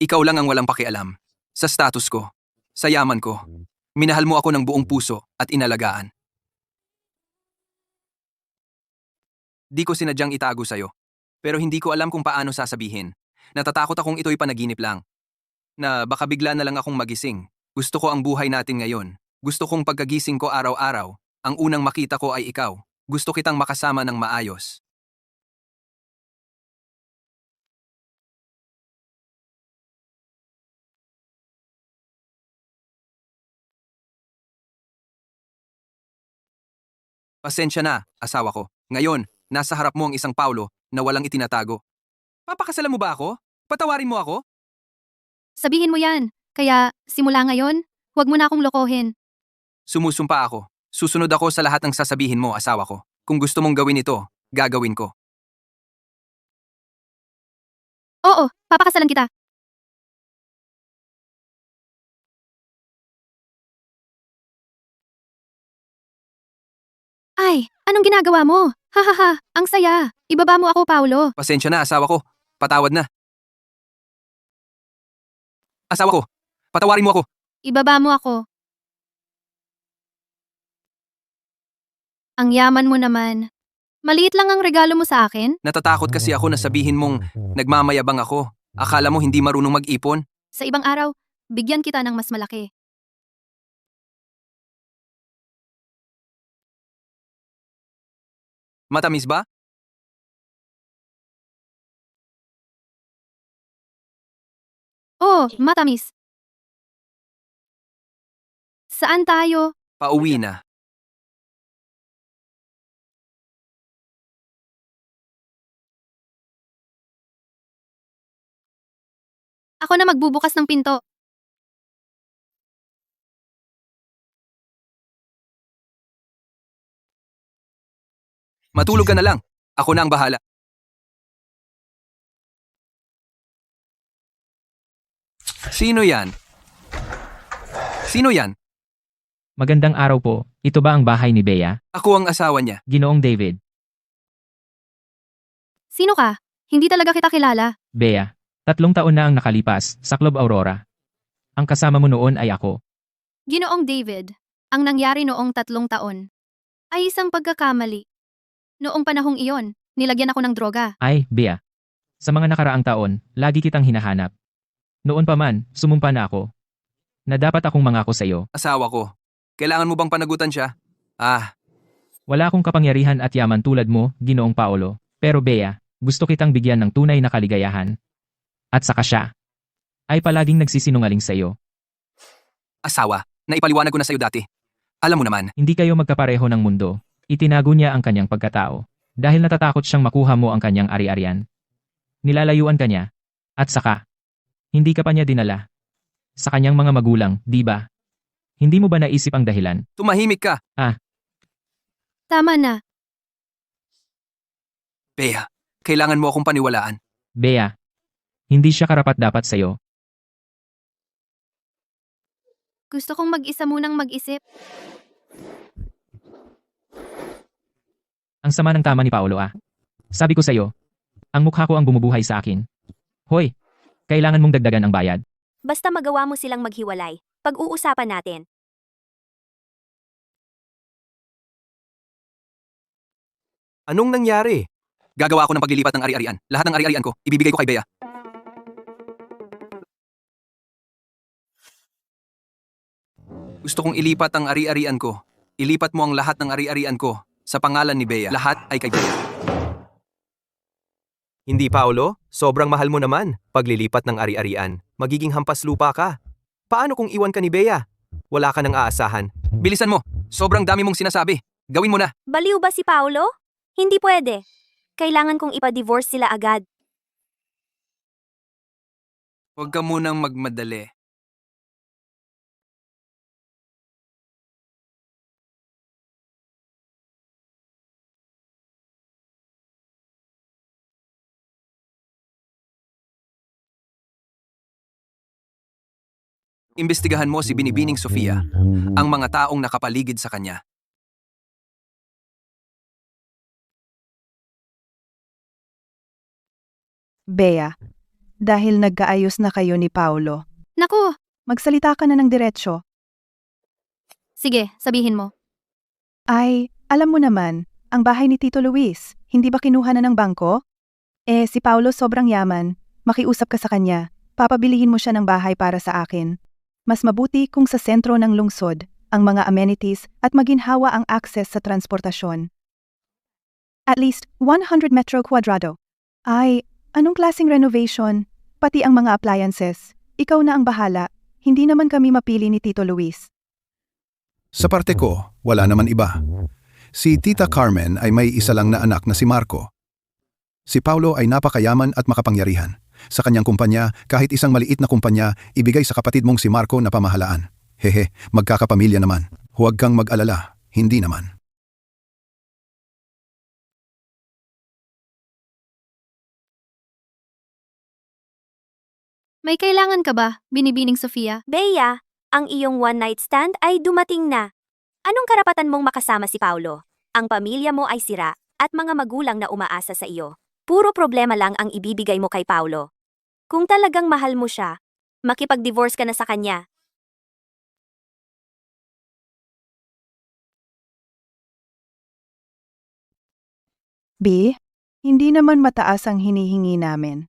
ikaw lang ang walang pakialam. Sa status ko, sa yaman ko, minahal mo ako ng buong puso at inalagaan. Di ko sinadyang itago sa'yo, pero hindi ko alam kung paano sasabihin. Natatakot akong ito'y panaginip lang. Na baka bigla na lang akong magising. Gusto ko ang buhay natin ngayon. Gusto kong pagkagising ko araw-araw, ang unang makita ko ay ikaw. Gusto kitang makasama ng maayos. Pasensya na, asawa ko. Ngayon, nasa harap mo ang isang Paulo na walang itinatago. Papakasalan mo ba ako? Patawarin mo ako? Sabihin mo yan. Kaya, simula ngayon, huwag mo na akong lokohin. Sumusumpa ako. Susunod ako sa lahat ng sasabihin mo, asawa ko. Kung gusto mong gawin ito, gagawin ko. Oo, papakasalan kita. Ay, anong ginagawa mo? Hahaha, ang saya. Ibaba mo ako, Paulo. Pasensya na, asawa ko. Patawad na. Asawa ko, patawarin mo ako. Ibaba mo ako. Ang yaman mo naman. Maliit lang ang regalo mo sa akin. Natatakot kasi ako na sabihin mong nagmamayabang ako. Akala mo hindi marunong mag-ipon? Sa ibang araw, bigyan kita ng mas malaki. Matamis ba? Oo, matamis. Saan tayo? Pauwi na. Ako na magbubukas ng pinto. Matulog ka na lang. Ako na ang bahala. Sino yan? Sino yan? Magandang araw po. Ito ba ang bahay ni Bea? Ako ang asawa niya. Ginoong David. Sino ka? Hindi talaga kita kilala. Bea. 3 taon na ang nakalipas sa Club Aurora. Ang kasama mo noon ay ako. Ginoong David, ang nangyari noong 3 taon ay isang pagkakamali. Noong panahong iyon, nilagyan ako ng droga. Ay, Bea. Sa mga nakaraang taon, lagi kitang hinahanap. Noon pa man, sumumpa na ako. Na dapat akong mangako sa iyo. Asawa ko. Kailangan mo bang panagutan siya? Wala akong kapangyarihan at yaman tulad mo, Ginoong Paolo. Pero Bea, gusto kitang bigyan ng tunay na kaligayahan. At saka siya ay palaging nagsisinungaling sa iyo. Asawa, naipaliwanag ko na sa'yo dati. Alam mo naman, Hindi kayo magkapareho ng mundo. Itinago niya ang kanyang pagkatao. Dahil natatakot siyang makuha mo ang kanyang ari-arian. Nilalayuan ka niya. At saka, hindi ka pa niya dinala. Sa kanyang mga magulang, di ba? Hindi mo ba naisip ang dahilan? tumahimik ka. Tama na. Bea, kailangan mo akong paniwalaan. Bea, hindi siya karapat-dapat sa iyo. Gusto kong mag-isa munang mag-isip. Ang sama ng tama ni Paolo Sabi ko sa iyo, ang mukha ko ang bumubuhay sa akin. Hoy, kailangan mong dagdagan ang bayad. Basta magawa mo silang maghiwalay. Pag-uusapan natin. Anong nangyari? Gagawa ako ng paglilipat ng ari-arian. Lahat ng ari-arian ko, ibibigay ko kay Bea. Gusto kong ilipat ang ari-arian ko. Ilipat mo ang lahat ng ari-arian ko sa pangalan ni Bea. Lahat ay kay Bea. Hindi, Paolo. Sobrang mahal mo naman. Paglilipat ng ari-arian, magiging hampas lupa ka. Paano kung iwan ka ni Bea? Wala ka nang aasahan. Bilisan mo. Sobrang dami mong sinasabi. Gawin mo na. Baliw ba si Paolo? Hindi pwede. Kailangan kong ipa-divorce sila agad. Huwag ka munang magmadali. Imbestigahan mo si Binibining Sofia, ang mga taong nakapaligid sa kanya. Bea, dahil nagkaayos na kayo ni Paulo, Naku, magsalita ka na ng diretsyo. sige, sabihin mo. Ay, alam mo naman, ang bahay ni Tito Luis, hindi ba kinuha na ng bangko? Si Paulo sobrang yaman, makiusap ka sa kanya, papabilihin mo siya ng bahay para sa akin. Mas mabuti kung sa sentro ng lungsod, ang mga amenities at maginhawa ang access sa transportasyon. At least 100 metro kwadrado. Ay, anong klaseng renovation? Pati ang mga appliances. Ikaw na ang bahala, hindi naman kami mapili ni Tito Luis. Sa parte ko, wala naman iba. Si Tita Carmen ay may isa lang na anak na si Marco. Si Paulo ay napakayaman at makapangyarihan. Sa kanyang kumpanya, kahit isang maliit na kumpanya, ibigay sa kapatid mong si Marco na pamahalaan. Hehe, magkakapamilya naman. Huwag kang mag-alala, hindi naman. May kailangan ka ba, Binibining Sofia? Bea, ang iyong one-night stand ay dumating na. Anong karapatan mong makasama si Paolo? Ang pamilya mo ay sira, at mga magulang na umaasa sa iyo. Puro problema lang ang ibibigay mo kay Paolo. Kung talagang mahal mo siya, makipag-divorce ka na sa kanya. B, hindi naman mataas ang hinihingi namin.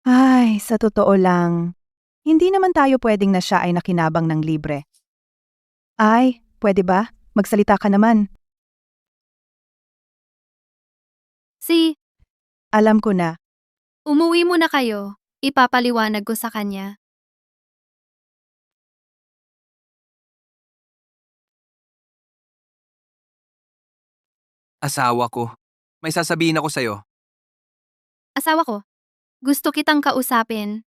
Ay, sa totoo lang, hindi naman tayo pwedeng na siya ay nakinabang ng libre. Ay, pwede ba? Magsalita ka naman. Alam ko na. Umuwi muna kayo. Ipapaliwanag ko sa kanya. Asawa ko. May sasabihin ako sa'yo. Asawa ko, gusto kitang kausapin.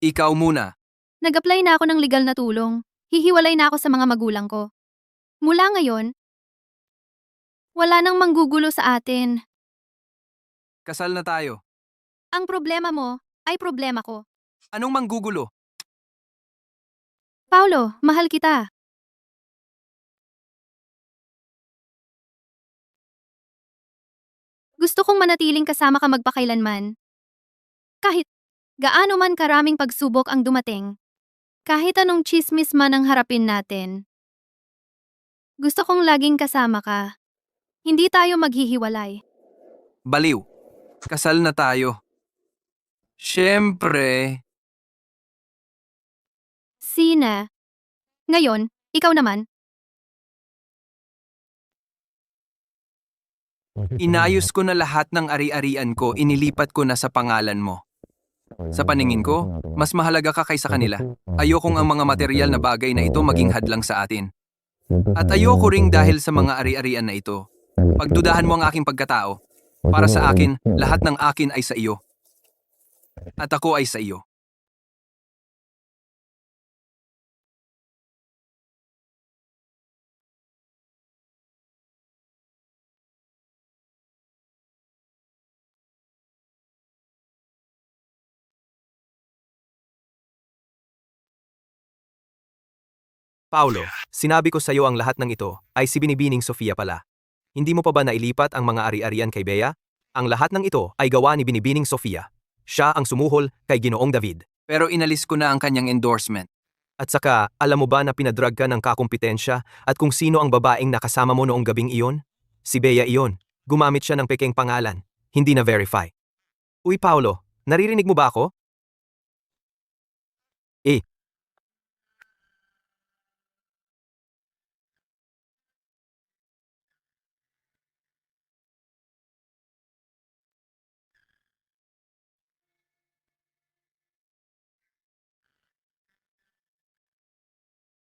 Ikaw muna. Nag-apply na ako ng legal na tulong. Hihiwalay na ako sa mga magulang ko. Mula ngayon, wala nang manggugulo sa atin. Kasal na tayo. Ang problema mo ay problema ko. Anong manggugulo? Paulo, mahal kita. Gusto kong manatiling kasama ka magpakailanman. Kahit gaano man karaming pagsubok ang dumating. Kahit anong chismis man ang harapin natin. Gusto kong laging kasama ka. Hindi tayo maghihiwalay. Baliw. Kasal na tayo. Siyempre. Sina. Ngayon, ikaw naman. Inayos ko na lahat ng ari-arian ko, inilipat ko na sa pangalan mo. Sa paningin ko, mas mahalaga ka kaysa kanila. Ayokong ang mga material na bagay na ito maging hadlang sa atin. At ayoko ring dahil sa mga ari-arian na ito. Pagdudahan mo ang aking pagkatao. Para sa akin, lahat ng akin ay sa iyo. At ako ay sa iyo. Paulo, sinabi ko sa iyo ang lahat ng ito ay si Binibining Sofia pala. Hindi mo pa ba nailipat ang mga ari-arian kay Bea? Ang lahat ng ito ay gawa ni Binibining Sofia. Siya ang sumuhol kay Ginoong David. Pero inalis ko na ang kanyang endorsement. At saka, alam mo ba na pinadrag ka ng kakumpetensya at kung sino ang babaeng nakasama mo noong gabing iyon? Si Bea iyon. Gumamit siya ng pekeng pangalan. Hindi na verify. Uy Paolo, naririnig mo ba ako?